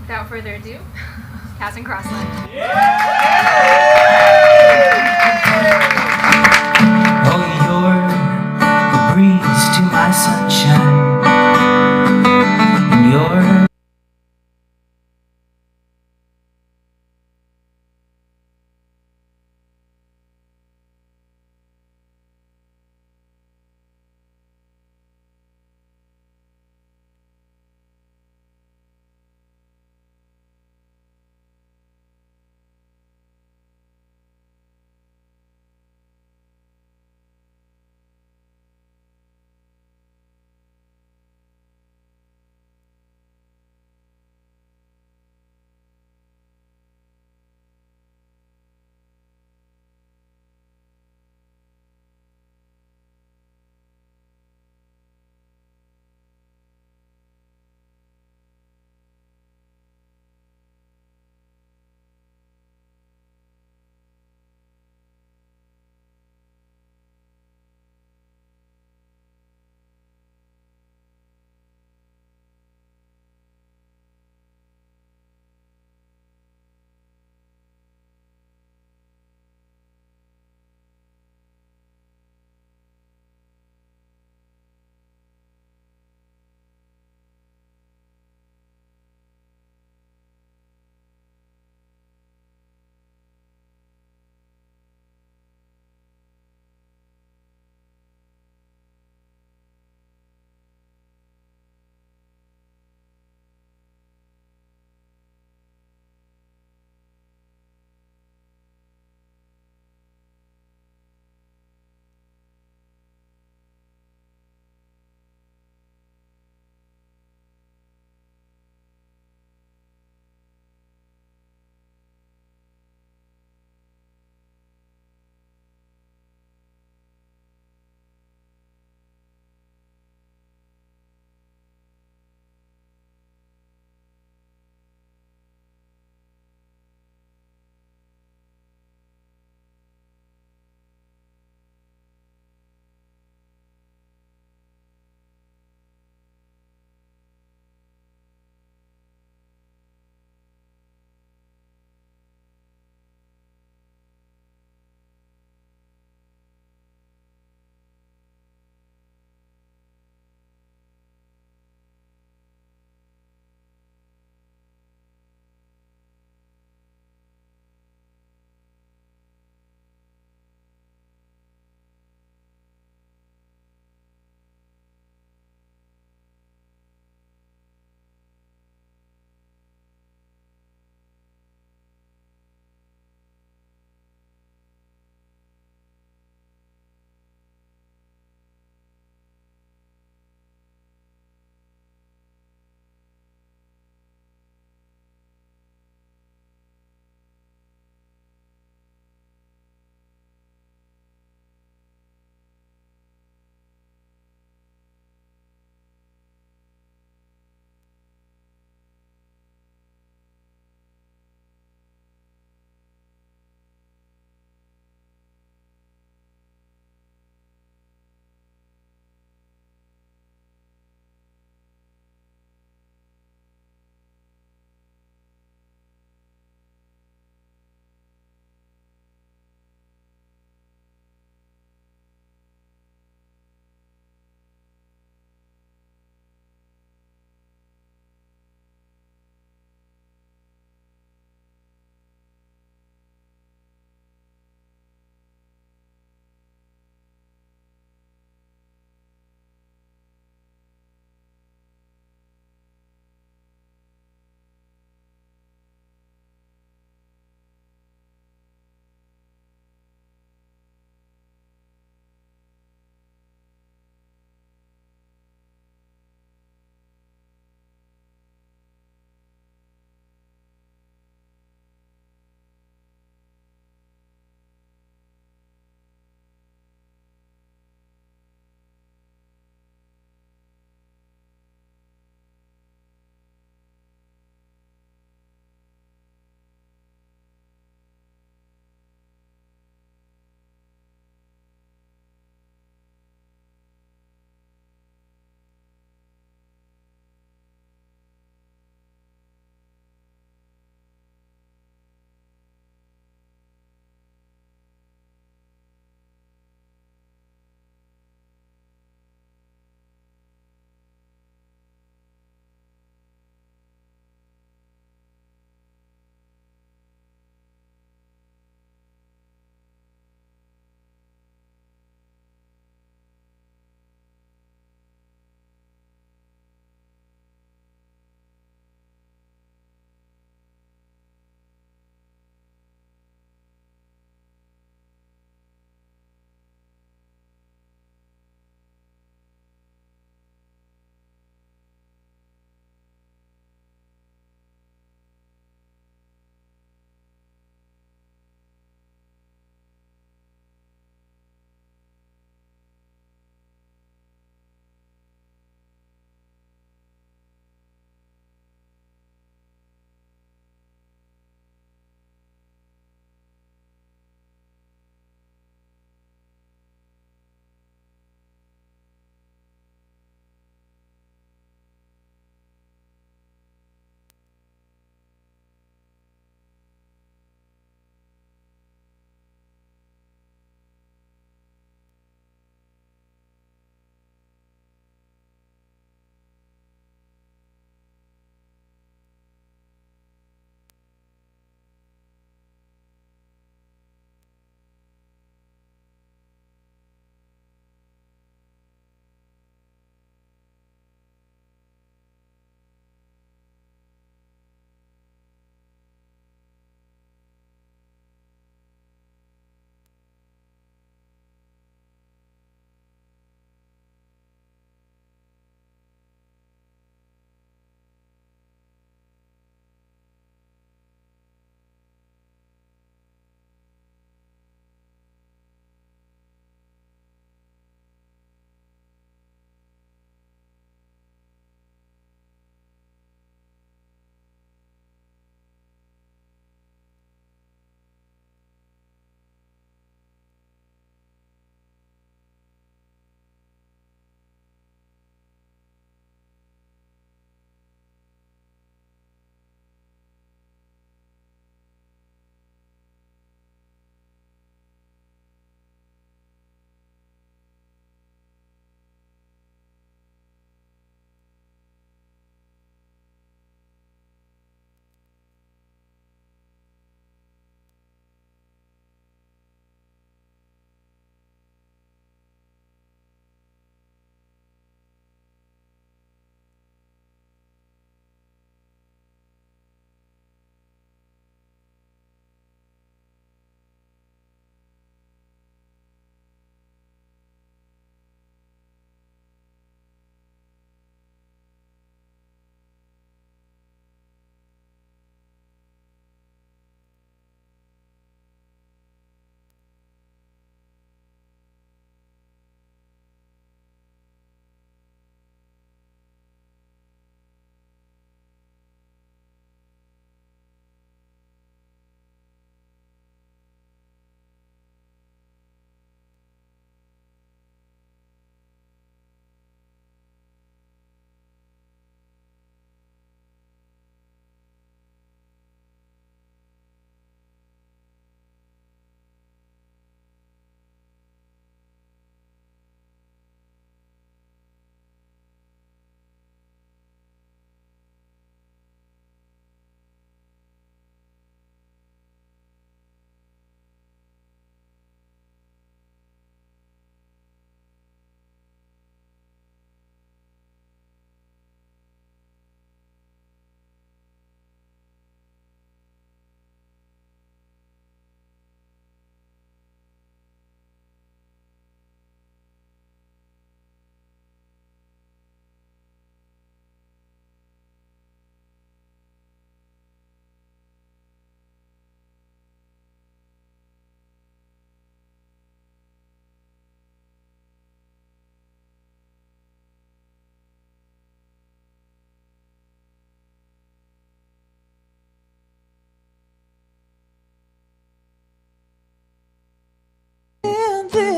without further ado, Casting Crossland. Oh, you're the breeze to my sunshine. And you're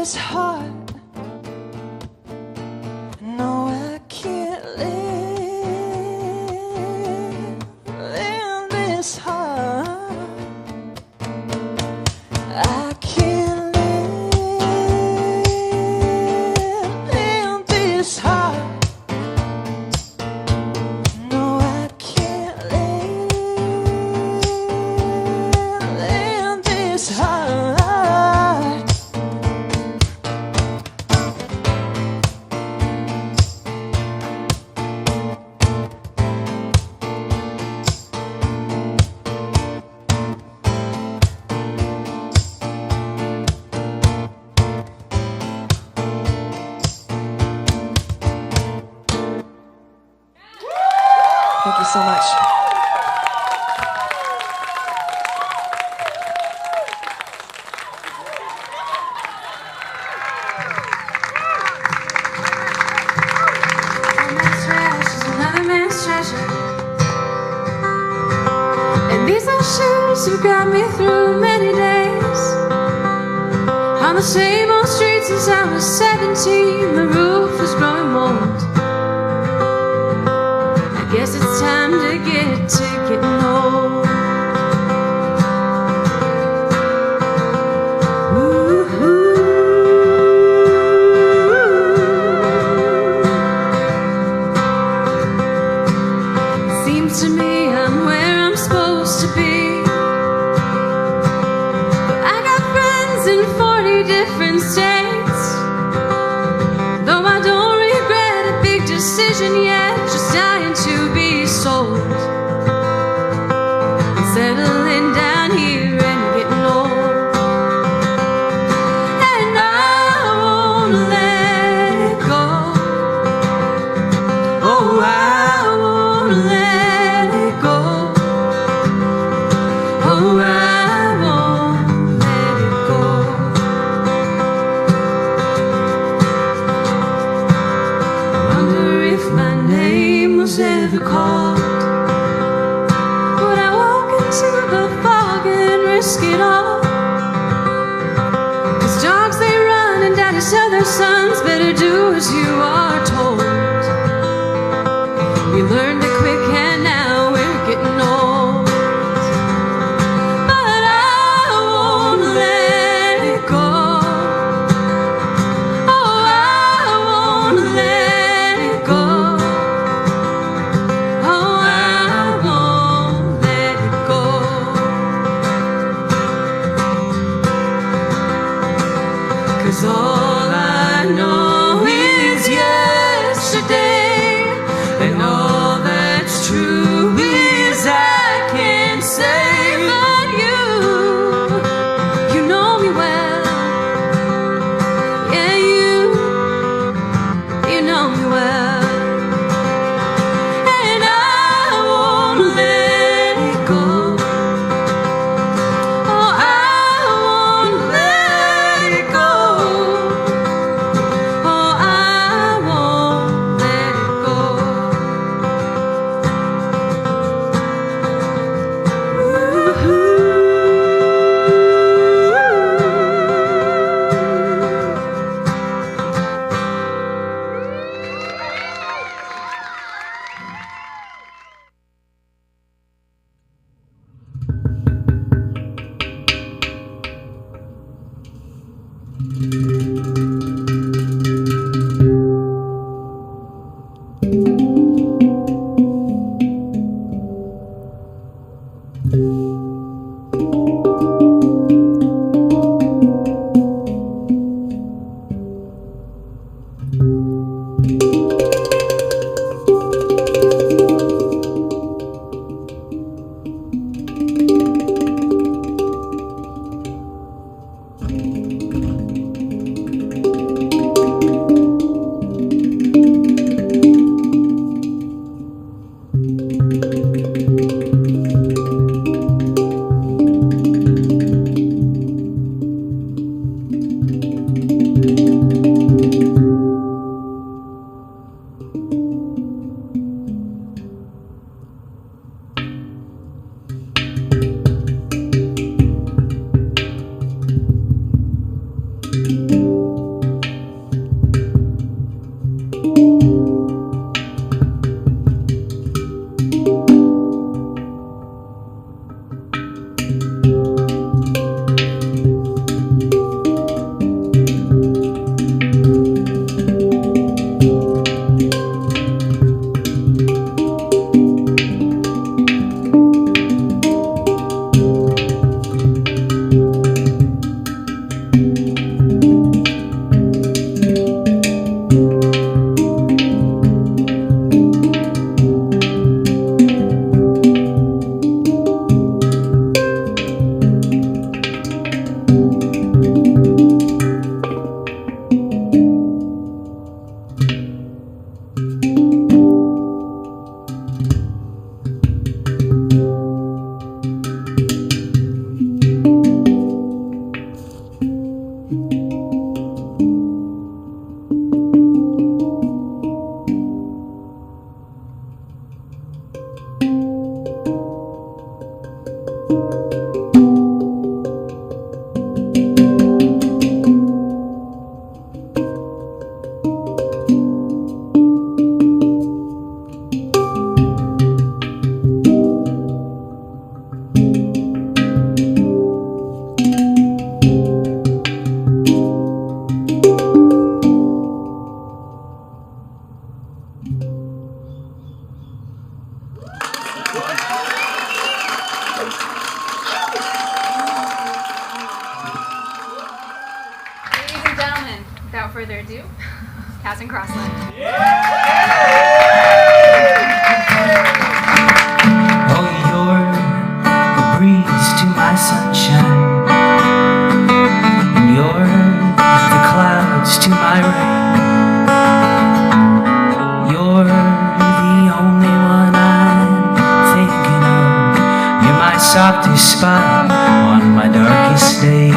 this heart. No, I can't live in this heart. I can't live in this heart. No, I can't live in this heart. Thank you so much. Another man's treasure. And these are shoes who got me through many days. On the same old street since I was 17, the roof is growing mold. I guess it's time to getting old. Seems to me I'm where I'm supposed to be. But I got friends in 40 different states. Though I don't regret a big decision yet, just dying to be sold. Settling down here and getting old. And I won't let it go. Oh, I won't let it go. Oh, I won't let it go. I wonder if my name was ever called. Would I walk into the fog and risk it all? 'Cause dogs they run and daddies tell their sons better do as you are told. We learned it quick and now we're getting old. But I won't let it go. Oh, I won't let it go. Oh, I won't let it go. 'Cause all I know is yesterday. And all that's true is I can't say. But you know me well. Yeah, you know me well. And I won't let it go. Oh, I won't let it go. Oh, I won't let it go. Ladies and gentlemen, without further ado, Cass and Crossland. Oh, you're the breeze to my sunshine, and you're the clouds to my rain. You're the only one I'm thinking of. You're my softest spot on my darkest day.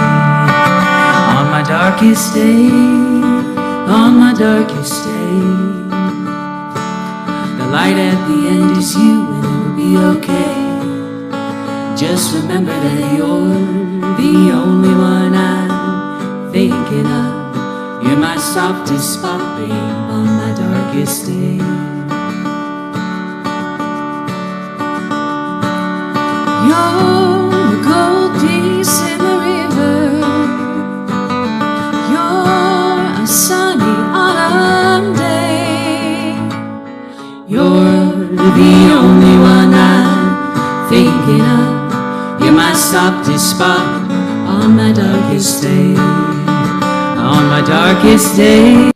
On my darkest day, on my darkest day. The light at the end is you and it'll be okay. Just remember that you're the only one I'm thinking of. You're my softest spot, babe, on my darkest day. You're the gold piece in the river. You're a sunny autumn day. You're the only one I'm thinking of. You're my softest spot on my darkest day. On my darkest day.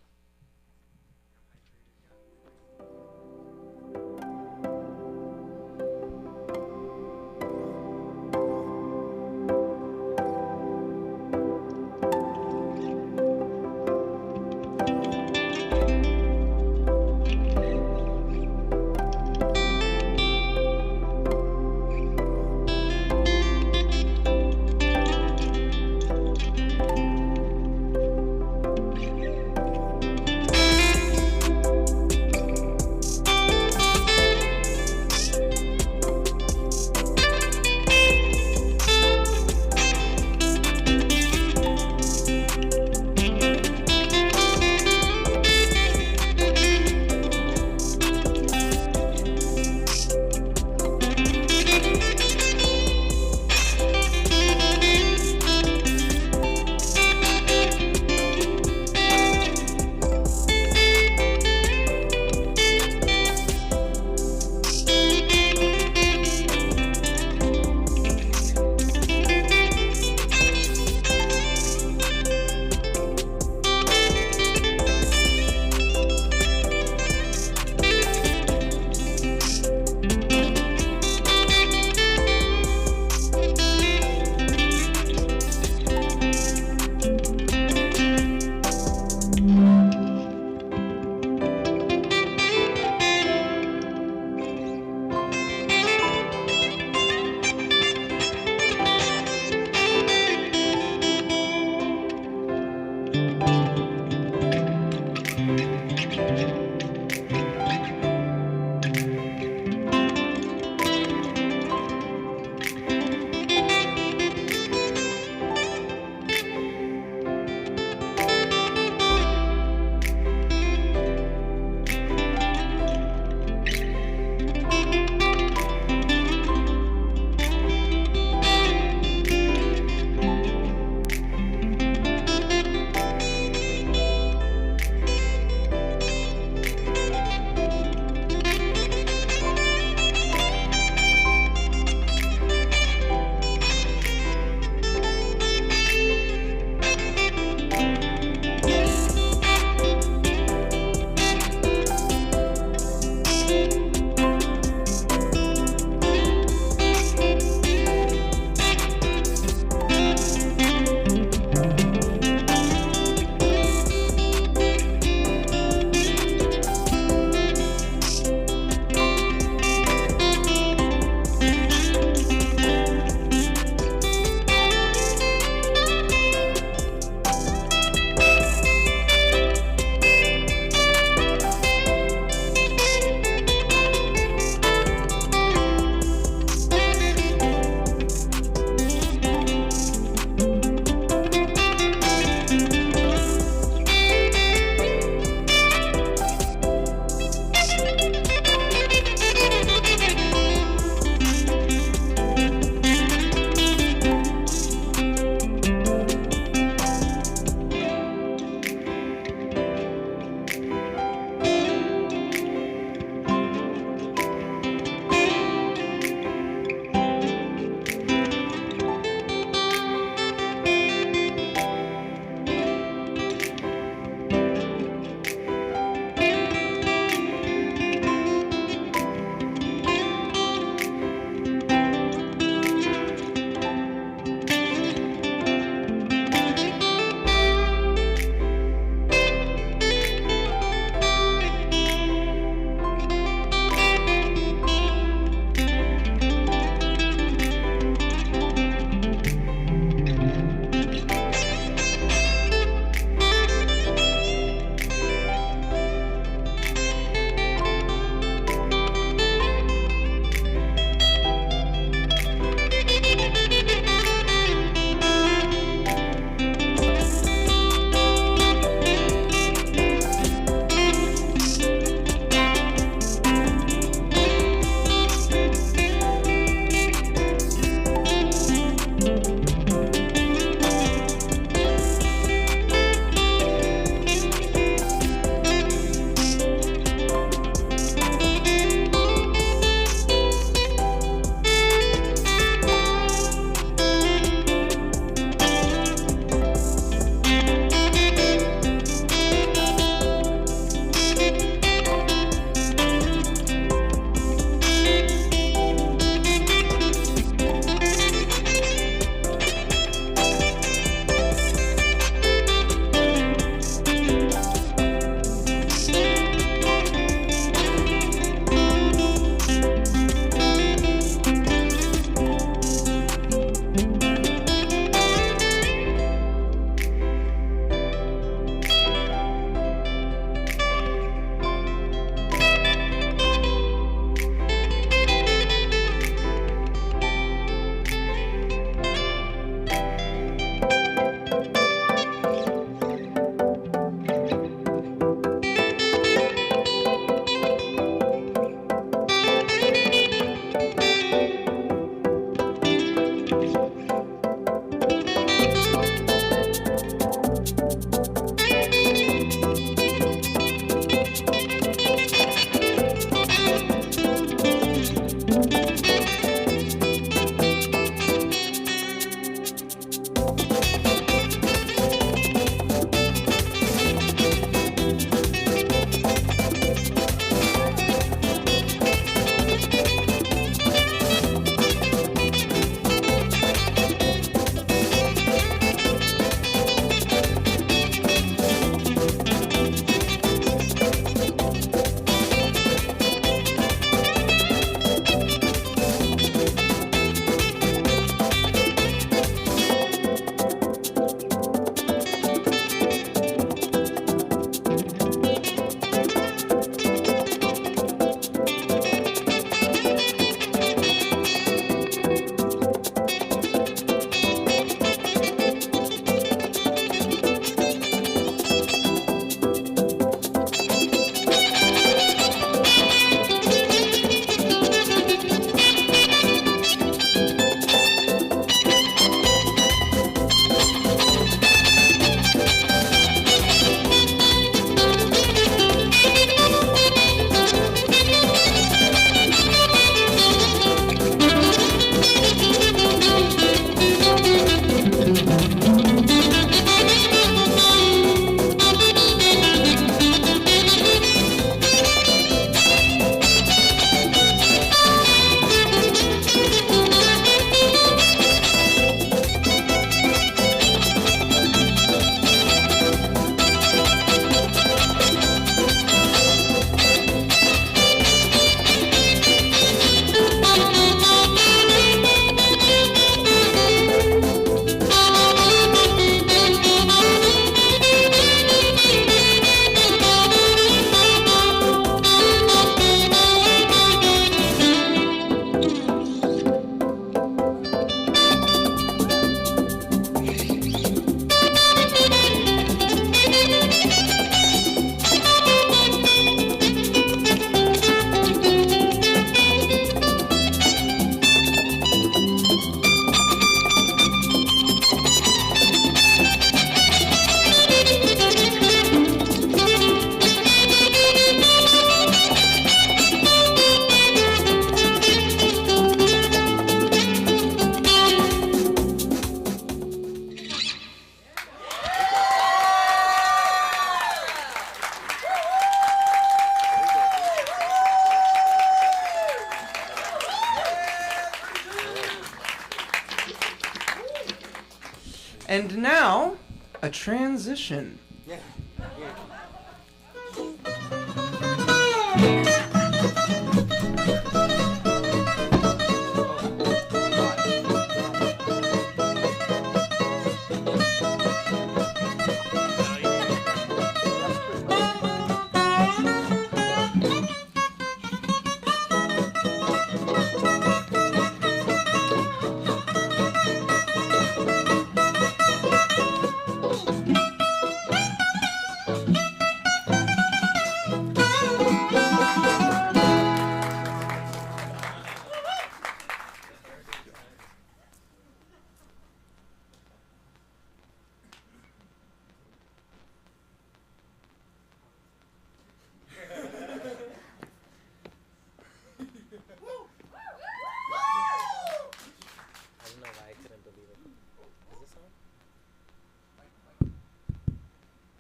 And now, a transition. Yeah.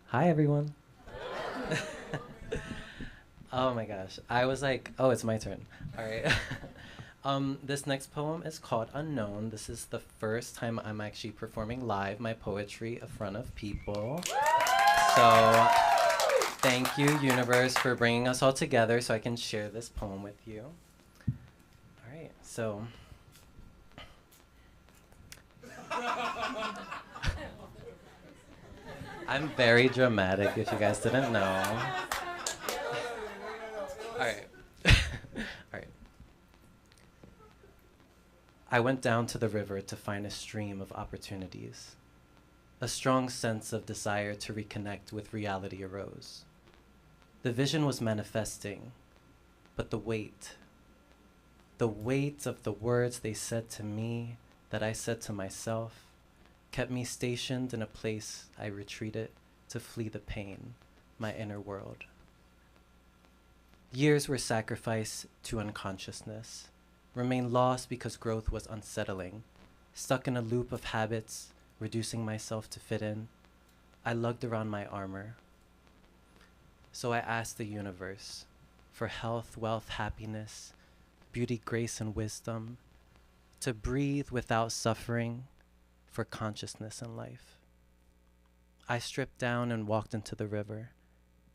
Hi, everyone. Oh my gosh. I was like, oh, it's my turn. All right. This next poem is called Unknown. This is the first time I'm actually performing live my poetry in front of people. So thank you, universe, for bringing us all together so I can share this poem with you. All right, so. I'm very dramatic, if you guys didn't know. All right. All right. I went down to the river to find a stream of opportunities. A strong sense of desire to reconnect with reality arose. The vision was manifesting, but the weight of the words they said to me, that I said to myself, kept me stationed in a place I retreated to flee the pain, my inner world. Years were sacrificed to unconsciousness, remained lost because growth was unsettling, stuck in a loop of habits, reducing myself to fit in. I lugged around my armor. So I asked the universe for health, wealth, happiness, beauty, grace, and wisdom, to breathe without suffering, for consciousness in life. I stripped down and walked into the river,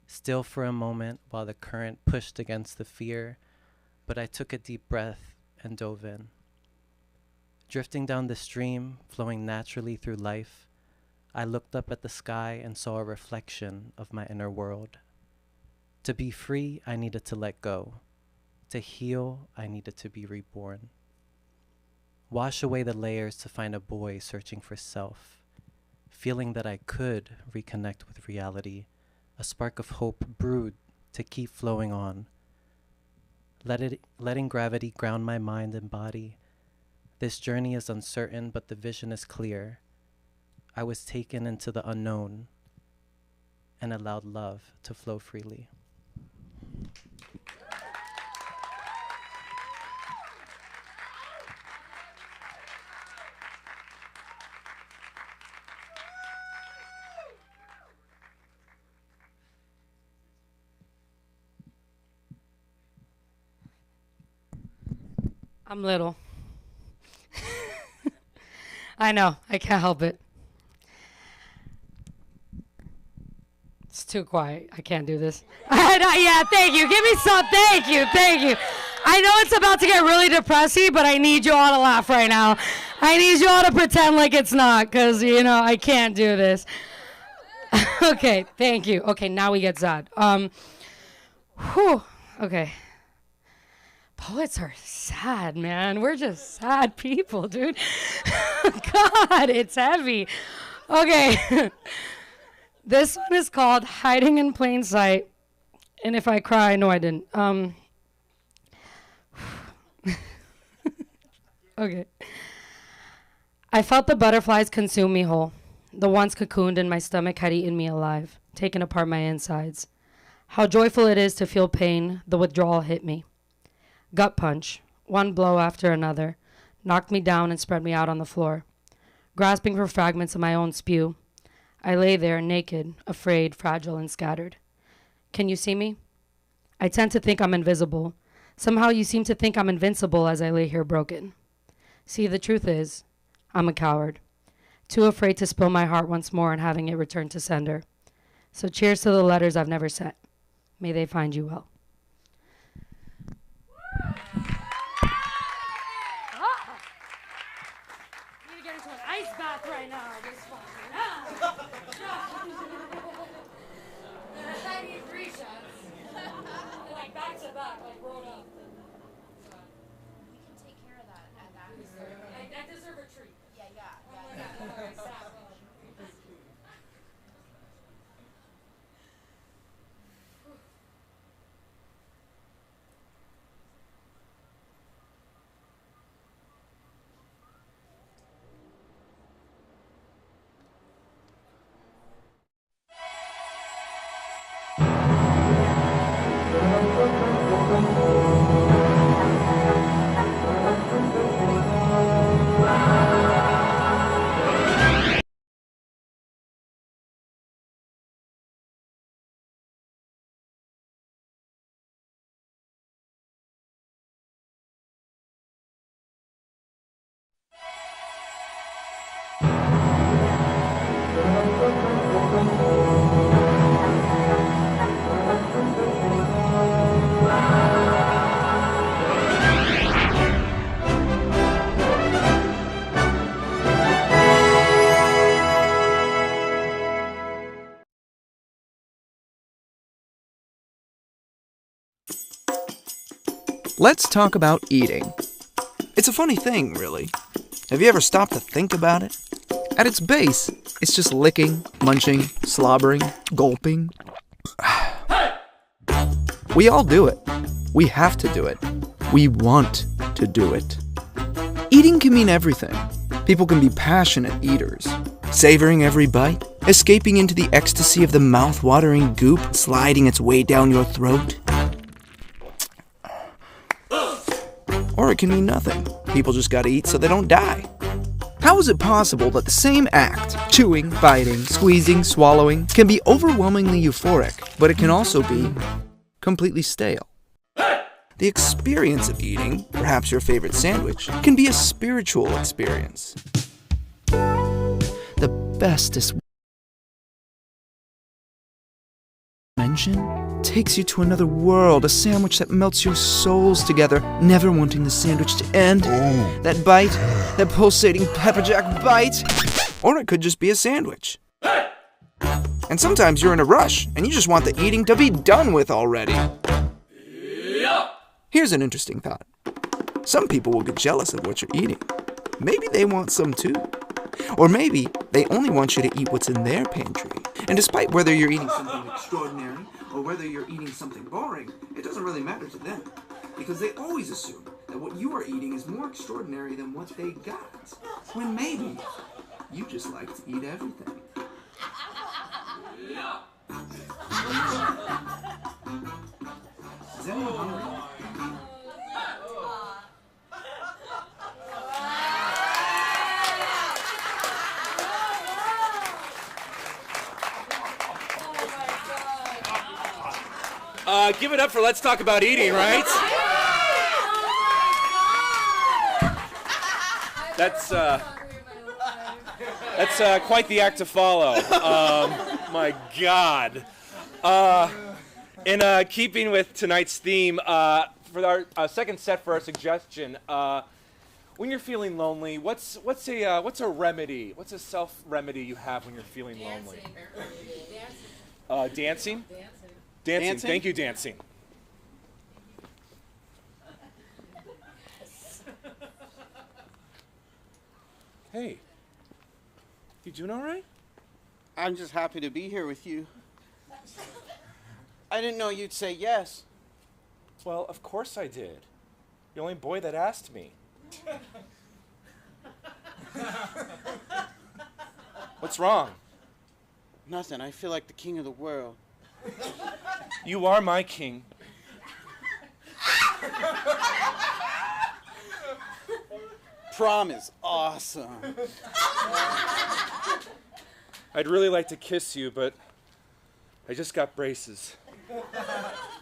still for a moment while the current pushed against the fear, but I took a deep breath and dove in. Drifting down the stream, flowing naturally through life, I looked up at the sky and saw a reflection of my inner world. To be free, I needed to let go. To heal, I needed to be reborn. Wash away the layers to find a boy searching for self, feeling that I could reconnect with reality. A spark of hope brewed to keep flowing on. Letting gravity ground my mind and body. This journey is uncertain, but the vision is clear. I was taken into the unknown and allowed love to flow freely. I'm little. I know, I can't help it. It's too quiet. I can't do this. Yeah, thank you. Give me some. Thank you. I know it's about to get really depressing, but I need you all to laugh right now. I need you all to pretend like it's not, because, I can't do this. Okay, thank you. Okay, now we get sad. Okay. Poets are sad, man. We're just sad people, dude. God, it's heavy. Okay. This one is called Hiding in Plain Sight. And if I cry, no, I didn't. Okay. I felt the butterflies consume me whole. The ones cocooned in my stomach had eaten me alive, taken apart my insides. How joyful it is to feel pain. The withdrawal hit me. Gut punch, one blow after another, knocked me down and spread me out on the floor. Grasping for fragments of my own spew, I lay there naked, afraid, fragile, and scattered. Can you see me? I tend to think I'm invisible. Somehow you seem to think I'm invincible as I lay here broken. See, the truth is, I'm a coward. too afraid to spill my heart once more and having it returned to sender. So cheers to the letters I've never sent. May they find you well. Need to get into an ice bath right now. I need 3 shots. Like back to back, like rolled up. We can take care of that at that. I deserve a treat. Yeah. Let's talk about eating. It's a funny thing, really. Have you ever stopped to think about it? At its base, it's just licking, munching, slobbering, gulping. We all do it. We have to do it. We want to do it. Eating can mean everything. People can be passionate eaters, savoring every bite, escaping into the ecstasy of the mouth-watering goop sliding its way down your throat. Or it can mean nothing. People just gotta eat so they don't die. How is it possible that the same act, chewing, biting, squeezing, swallowing, can be overwhelmingly euphoric, but it can also be completely stale? The experience of eating, perhaps your favorite sandwich, can be a spiritual experience. The bestest mention takes you to another world, a sandwich that melts your souls together, never wanting the sandwich to end. That bite, that pulsating pepperjack bite, or it could just be a sandwich. And sometimes you're in a rush, and you just want the eating to be done with already. Here's an interesting thought. Some people will get jealous of what you're eating. Maybe they want some too. Or maybe they only want you to eat what's in their pantry. And despite whether you're eating something extraordinary or whether you're eating something boring, it doesn't really matter to them. Because they always assume that what you are eating is more extraordinary than what they got. When maybe you just like to eat everything. Is anyone hungry? Give it up for Let's Talk About Eating, right? That's quite the act to follow. My God. In keeping with tonight's theme, for our second set for our suggestion, when you're feeling lonely, what's a remedy? What's a self remedy you have when you're feeling lonely? Dancing. Dancing. Thank you, dancing. Hey, you doing all right? I'm just happy to be here with you. I didn't know you'd say yes. Well, of course I did. You're the only boy that asked me. What's wrong? Nothing. I feel like the king of the world. You are my king. Prom is awesome. I'd really like to kiss you, but I just got braces.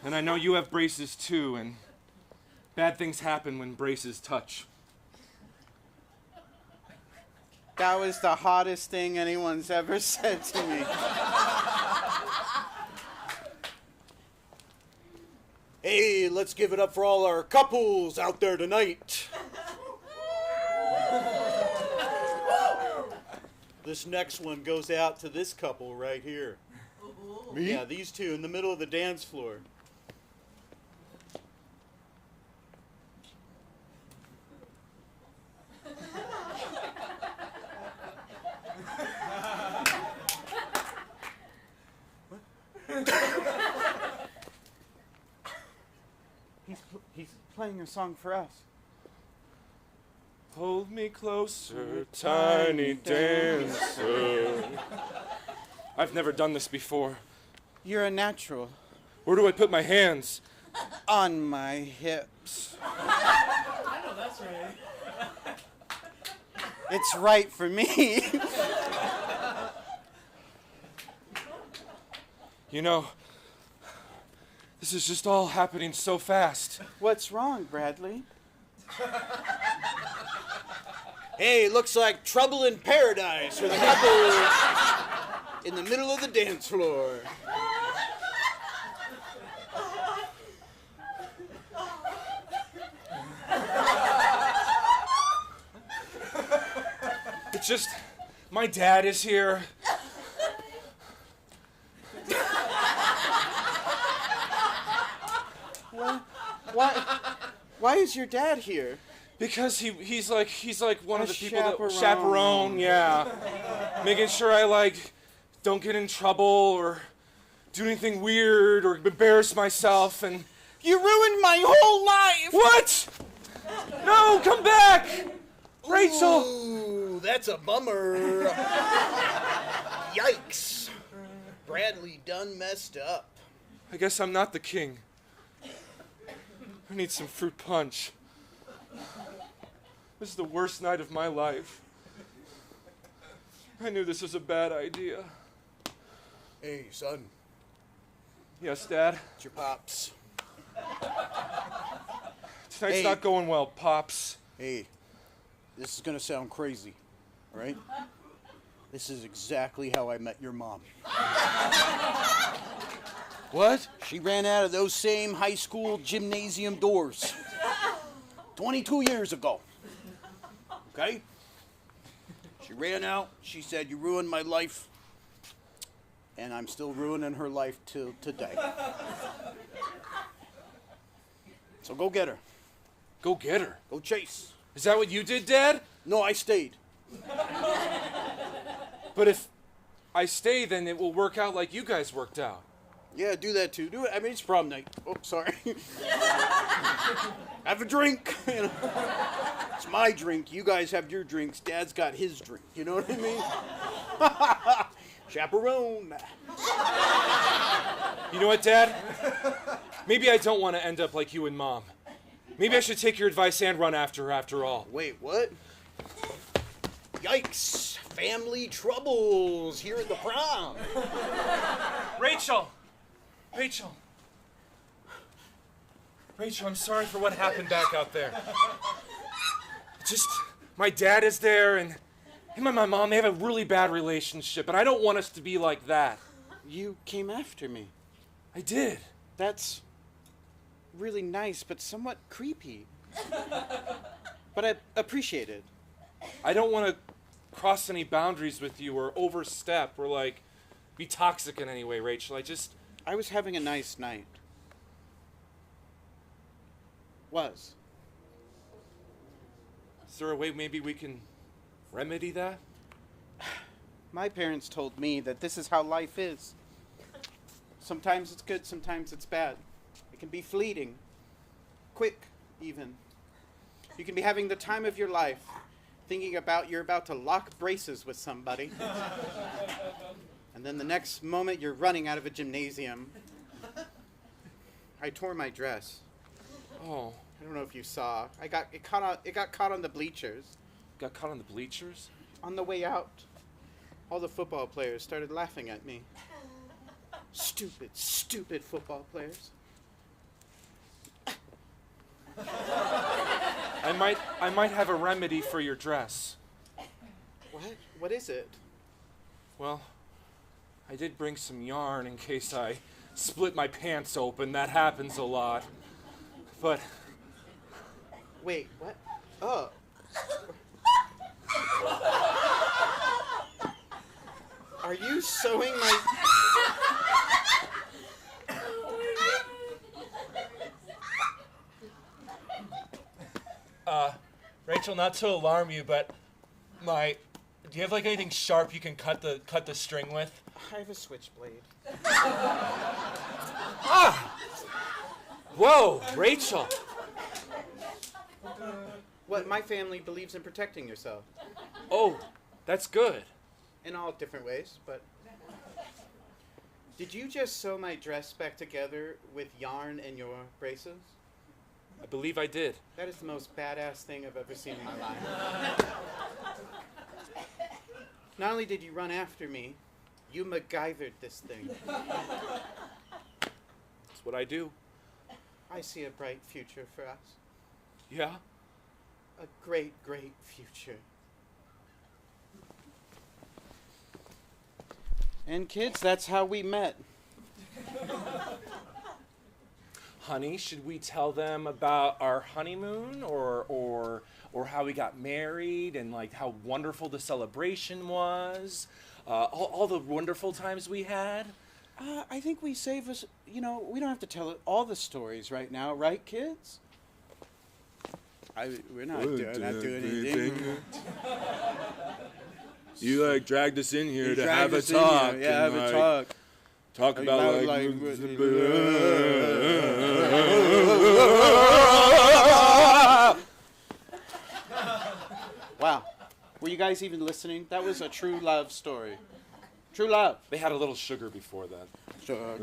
And I know you have braces too, and bad things happen when braces touch. That was the hottest thing anyone's ever said to me. Hey, let's give it up for all our couples out there tonight. This next one goes out to this couple right here. Me? Yeah, these two in the middle of the dance floor. He's playing a song for us. Hold me closer, tiny dancer. I've never done this before. You're a natural. Where do I put my hands? On my hips. I know that's right. It's right for me. You know, this is just all happening so fast. What's wrong, Bradley? Hey, looks like trouble in paradise for the couple in the middle of the dance floor. It's just, my dad is here. Why is your dad here? Because he's like one of the people chaperone. that chaperone, yeah. Making sure I don't get in trouble or do anything weird or embarrass myself, and you ruined my whole life. What? No, come back. Rachel. Ooh, that's a bummer. Yikes. Bradley done messed up. I guess I'm not the king. I need some fruit punch. This is the worst night of my life. I knew this was a bad idea. Hey, son. Yes, Dad? It's your pops. Tonight's not going well, Pops. Hey, this is gonna sound crazy, all right? This is exactly how I met your mom. What? She ran out of those same high school gymnasium doors 22 years ago. Okay? She ran out. She said, "You ruined my life." And I'm still ruining her life till today. So go get her. Go get her? Go chase. Is that what you did, Dad? No, I stayed. But if I stay, then it will work out like you guys worked out. Yeah, do that too. Do it. I mean, it's prom night. Oh, sorry. Have a drink. You know? It's my drink. You guys have your drinks. Dad's got his drink. You know what I mean? Chaperone. You know what, Dad? Maybe I don't want to end up like you and Mom. Maybe I should take your advice and run after her after all. Wait, what? Yikes. Family troubles here at the prom. Rachel! Rachel, I'm sorry for what happened back out there. Just, my dad is there, and him and my mom, they have a really bad relationship, and I don't want us to be like that. You came after me. I did. That's really nice, but somewhat creepy. But I appreciate it. I don't want to cross any boundaries with you or overstep or, be toxic in any way, Rachel. I was having a nice night. Was. Is there a way maybe we can remedy that? My parents told me that this is how life is. Sometimes it's good, sometimes it's bad. It can be fleeting. Quick, even. You can be having the time of your life, thinking about you're about to lock braces with somebody. And then the next moment, you're running out of a gymnasium. I tore my dress. Oh. I don't know if you saw. It got caught on the bleachers. Got caught on the bleachers? On the way out, all the football players started laughing at me. Stupid, stupid football players. I might have a remedy for your dress. What? What is it? Well, I did bring some yarn in case I split my pants open. That happens a lot. But... Wait, what? Oh. Are you sewing my... Rachel, not to alarm you, but do you have like anything sharp you can cut the string with? I have a switchblade. Whoa, Rachel. What? My family believes in protecting yourself. Oh, that's good. In all different ways, but... Did you just sew my dress back together with yarn and your braces? I believe I did. That is the most badass thing I've ever seen in my life. Not only did you run after me, you MacGyvered this thing. That's what I do. I see a bright future for us. Yeah? A great, great future. And kids, that's how we met. Honey, should we tell them about our honeymoon or how we got married and like how wonderful the celebration was? All the wonderful times we had? I think we save us, we don't have to tell all the stories right now, right, kids? We're not doing anything. You like dragged us in here to have a talk. Yeah, have a talk. Talk about Wow. Were you guys even listening? That was a true love story. True love. They had a little sugar before that. Sugar.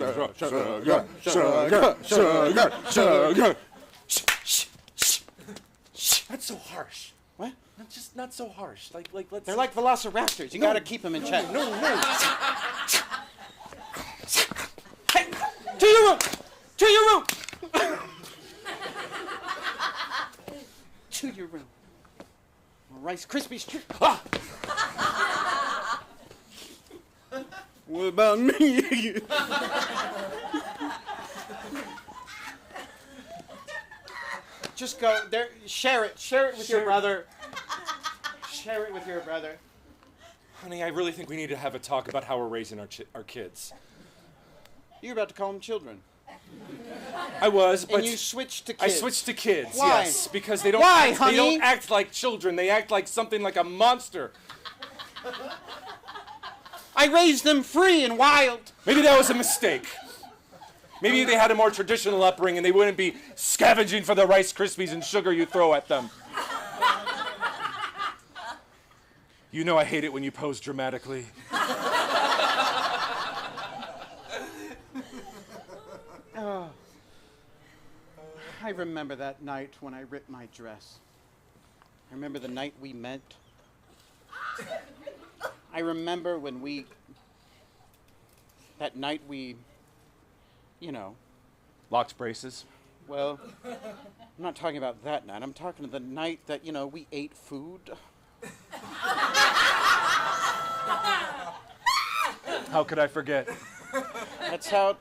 That's so harsh. What? Not so harsh. Like let's. They're like velociraptors. You gotta keep them in check. No. Hey, to your room. To your room. To your room. Rice Krispies treat. Ah! What about me? Just go there. Share it with your brother. Share it with your brother. Honey, I really think we need to have a talk about how we're raising our kids. You're about to call them children. I was, but and you switched to kids. I switched to kids. Why? Yes, because they don't. Why, act, honey? They don't act like children. They act like something like a monster. I raised them free and wild. Maybe that was a mistake. Maybe they had a more traditional upbringing. They wouldn't be scavenging for the Rice Krispies and sugar you throw at them. You know I hate it when you pose dramatically. Oh. I remember that night when I ripped my dress. I remember the night we met. I remember when that night we, Locked braces? Well, I'm not talking about that night. I'm talking the night that, we ate food. How could I forget? That's how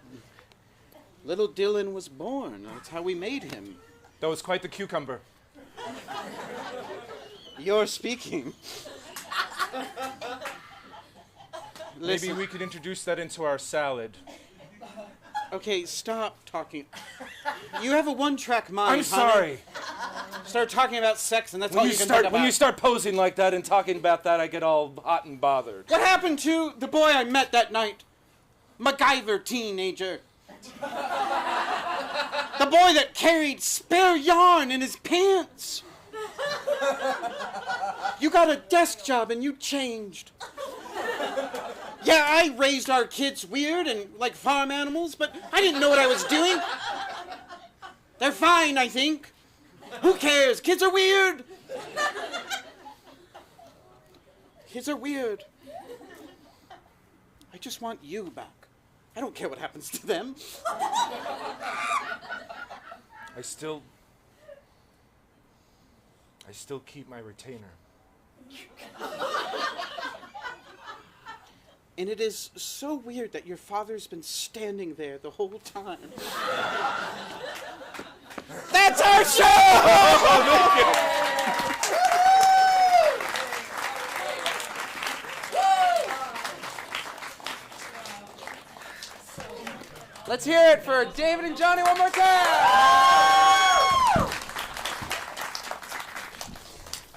little Dylan was born. That's how we made him. That was quite the cucumber. You're speaking. Maybe we could introduce that into our salad. Okay, stop talking. You have a one-track mind. I'm sorry. Start talking about sex, and that's all you can talk about. When you start posing like that and talking about that, I get all hot and bothered. What happened to the boy I met that night? MacGyver teenager. The boy that carried spare yarn in his pants. You got a desk job and you changed. Yeah, I raised our kids weird and like farm animals, but I didn't know what I was doing. They're fine, I think. Who cares? Kids are weird. Kids are weird. I just want you back. I don't care what happens to them. I still keep my retainer. And it is so weird that your father's been standing there the whole time. That's our show! Let's hear it for David and Johnny one more time!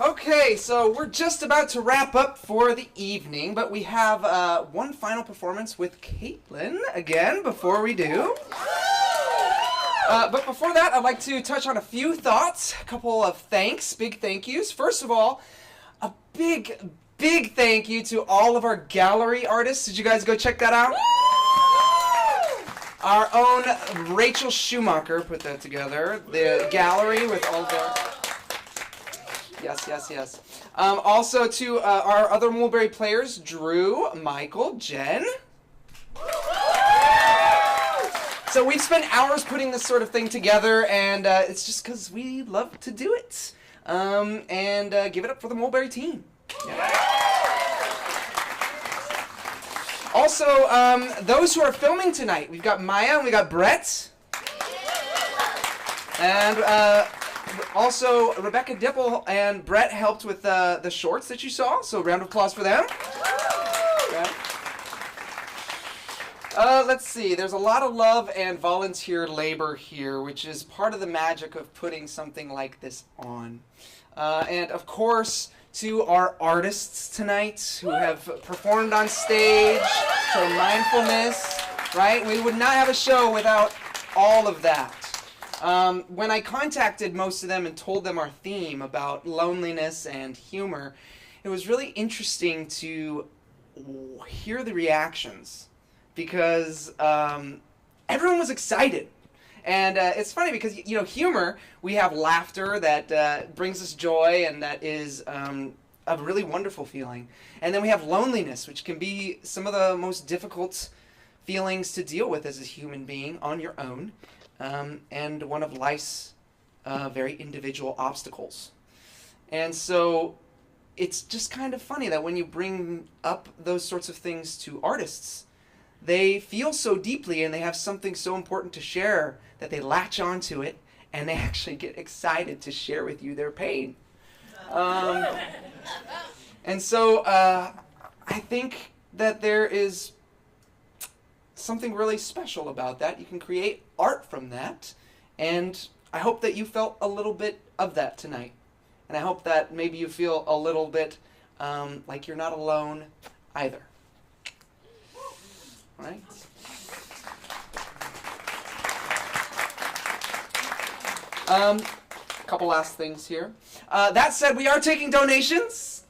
Okay, so we're just about to wrap up for the evening, but we have one final performance with Caitlin again before we do. But before that, I'd like to touch on a few thoughts, a couple of big thank yous. First of all, a big thank you to all of our gallery artists. Did you guys go check that out? Our own Rachel Schumacher put that together. The gallery with all the... Yes. Also to our other Mulberry players, Drew, Michael, Jen. So we've spent hours putting this sort of thing together, and it's just because we love to do it. And give it up for the Mulberry team. Yeah. Also, those who are filming tonight, we've got Maya and we got Brett. And also, Rebecca Dipple and Brett helped with the shorts that you saw, so round of applause for them. Okay. Let's see, there's a lot of love and volunteer labor here, which is part of the magic of putting something like this on. And of course, to our artists tonight who have performed on stage, shown mindfulness, right? We would not have a show without all of that. When I contacted most of them and told them our theme about loneliness and humor, it was really interesting to hear the reactions because everyone was excited. And it's funny because, humor, we have laughter that brings us joy and that is a really wonderful feeling. And then we have loneliness, which can be some of the most difficult feelings to deal with as a human being on your own, and one of life's very individual obstacles. And so it's just kind of funny that when you bring up those sorts of things to artists, they feel so deeply and they have something so important to share that they latch onto it and they actually get excited to share with you their pain. And so I think that there is something really special about that. You can create art from that, and I hope that you felt a little bit of that tonight. And I hope that maybe you feel a little bit like you're not alone either. Right? A couple last things here. That said, we are taking donations.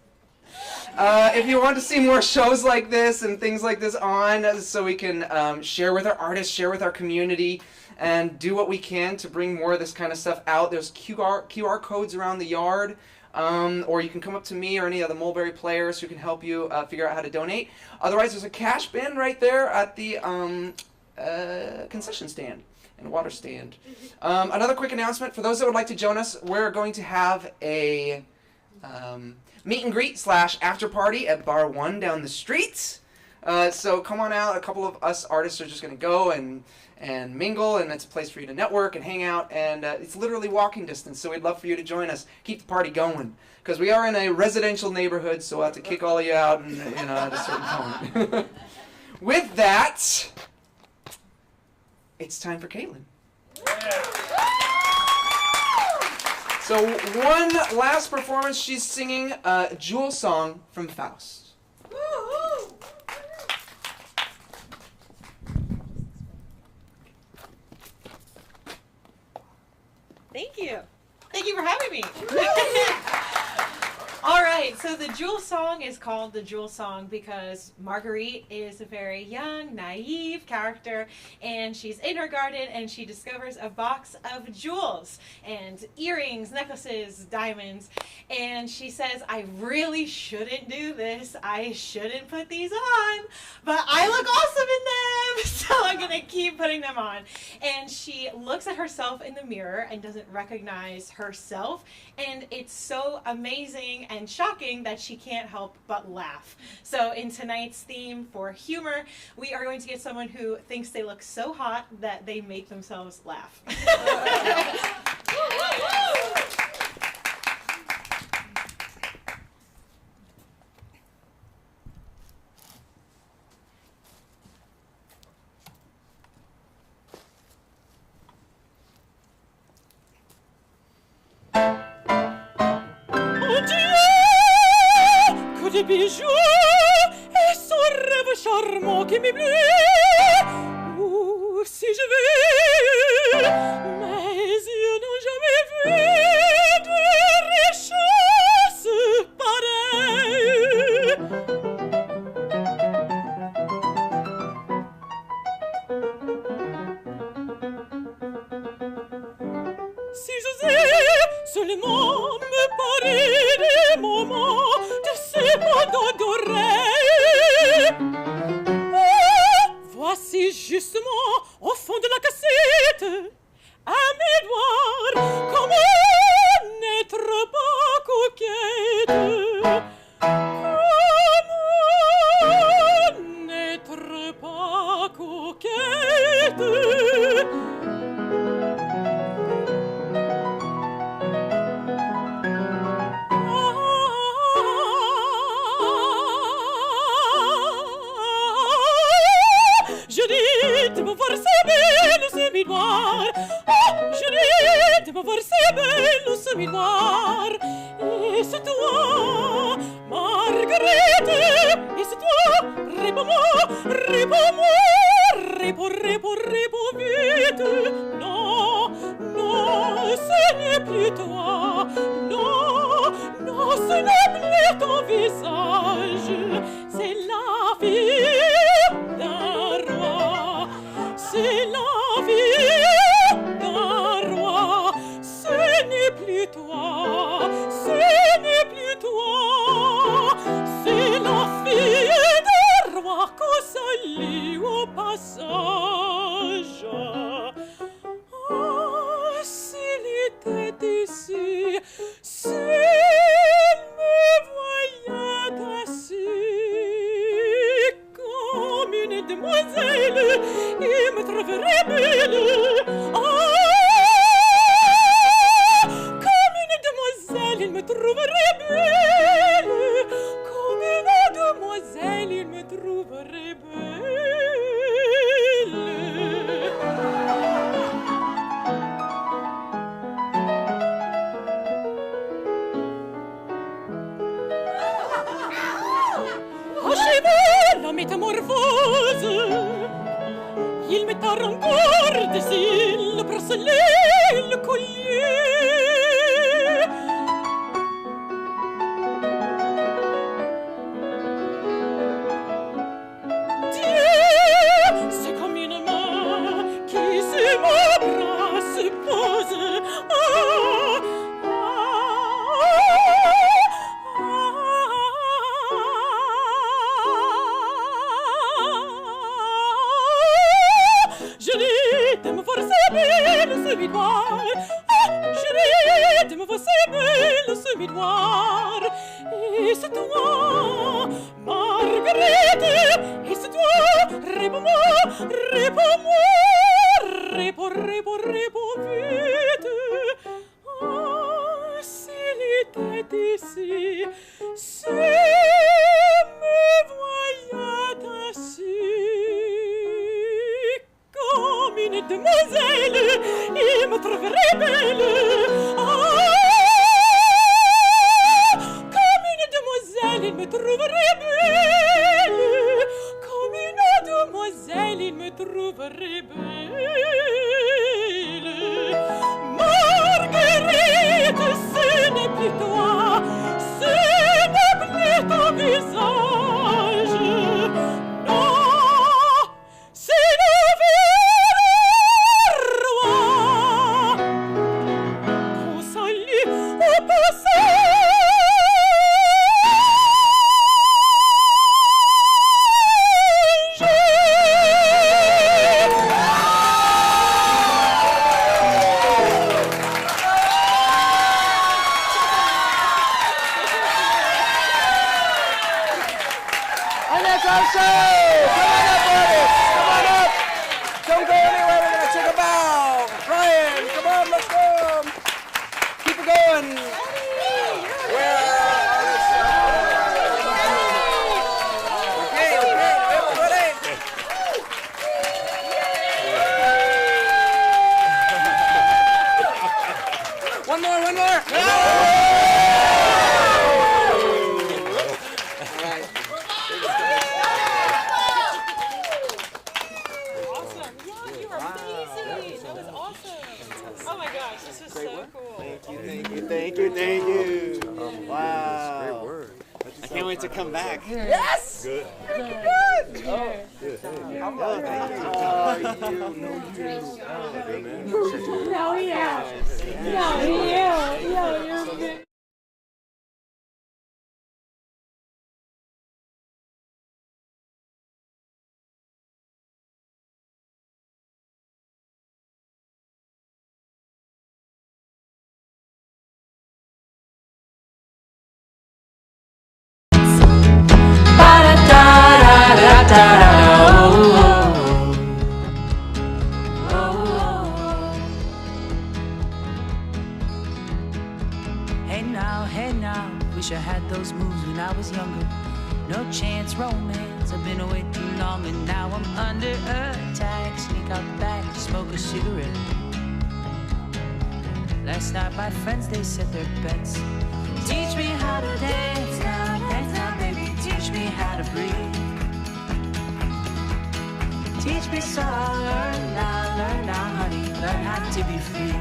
If you want to see more shows like this and things like this on, so we can share with our artists, share with our community, and do what we can to bring more of this kind of stuff out. There's QR codes around the yard, or you can come up to me or any of the Mulberry players who can help you figure out how to donate. Otherwise, there's a cash bin right there at the concession stand and water stand. Another quick announcement, for those that would like to join us, we're going to have a meet and greet / after party at Bar 1 down the street. So come on out. A couple of us artists are just going to go and mingle, and it's a place for you to network and hang out, and it's literally walking distance, so we'd love for you to join us. Keep the party going, because we are in a residential neighborhood, so we'll have to kick all of you out and, at a certain point. With that, it's time for Caitlin. So one last performance, she's singing a Jewel song from Faust. Thank you. Thank you for having me. All right, so the Jewel song is called the Jewel song because Marguerite is a very young, naive character, and she's in her garden and she discovers a box of jewels and earrings, necklaces, diamonds, and she says, I really shouldn't do this. I shouldn't put these on, but I look awesome in them. So I'm going to keep putting them on. And she looks at herself in the mirror and doesn't recognize herself. And it's so amazing and shocking that she can't help but laugh. So in tonight's theme for humor, we are going to get someone who thinks they look so hot that they make themselves laugh. Que de bijoux et son rêve charmant qui m'éblouit. Ou si je vais, mes yeux n'ont jamais vu de richesse pareille. Si j'osais seulement me parer des moments de ces mots d'oreille. Voici justement au fond de la cassette un miroir. Comment n'être pas coquette? Comment n'être pas coquette? De me voir si belle ce miroir. Oh, je dis de me voir si belle ce miroir. Et c'est toi, Marguerite. Et c'est toi, réponds-moi, réponds-moi, réponds vite. Non, non, ce n'est plus toi. Non, non, ce n'est plus ton visage. C'est la vie d'un roi. C'est la vie d'un roi. Ce n'est plus toi. Ce n'est plus toi. C'est la fille d'un roi qu'on salue au passage. Oh, s'il était ici, s'il me voyait assis comme une demoiselle, il me trouverait belle. Oh, comme une demoiselle, il me trouverait belle. Comme une demoiselle, il me trouverait belle. Achevez la métamorphose. Il m'est encore des cils, le bracelet, le collier. Dieu, c'est comme une main qui sur mon bras se pose. Oh, je dis de me voir si belle ce miroir. Oh, je dis de me voir si belle ce miroir. Et c'est toi, Marguerite. Et c'est toi, réponds-moi, réponds-moi, réponds vite. Oh, s'il était ici, s'il me voyait assis comme une demoiselle, il me trouverait belle. Oh, comme une demoiselle, il me trouverait belle. Comme une demoiselle, il me trouverait belle. Marguerite, ce n'est plus toi, ce n'est plus ton visage. Non, c'est le roi qu'on salue au passage. And that's our show! Come on up, artists! Come on up! Don't go anywhere, we're gonna take a bow! Ryan, come on, let's go! Keep it going! Where are our artists? Okay, everybody! One more! All right. Awesome. Yeah, you are amazing. That was awesome. Oh my gosh, this is so cool. Thank you. Wow. Great work. I can't wait to come back. Yes! Good. Good. Oh, good. How are you? Hey now, wish I had those moves when I was younger. No chance romance, I've been away too long and now I'm under attack. Sneak out the back, smoke a cigarette. Last night my friends, they set their bets. Teach me how to dance now, baby, teach me how to breathe. Teach me so I'll learn now, honey, learn how to be free.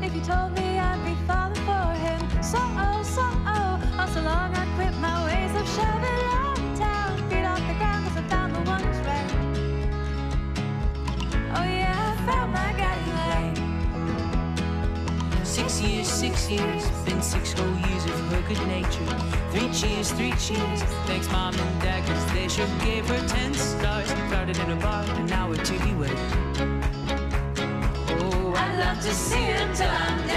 If you told me I'd be falling for him, so long I quit my ways of shoving around town, feet off the ground 'cause I found the one who's right. Oh yeah, I found my guiding light. 6 years, been 6 whole years of her good nature. 3 cheers, thanks mom and dad 'cause they sure gave her 10 stars. Started in a bar and now we're TV wedding. Oh, I'd love to see him till I'm dead.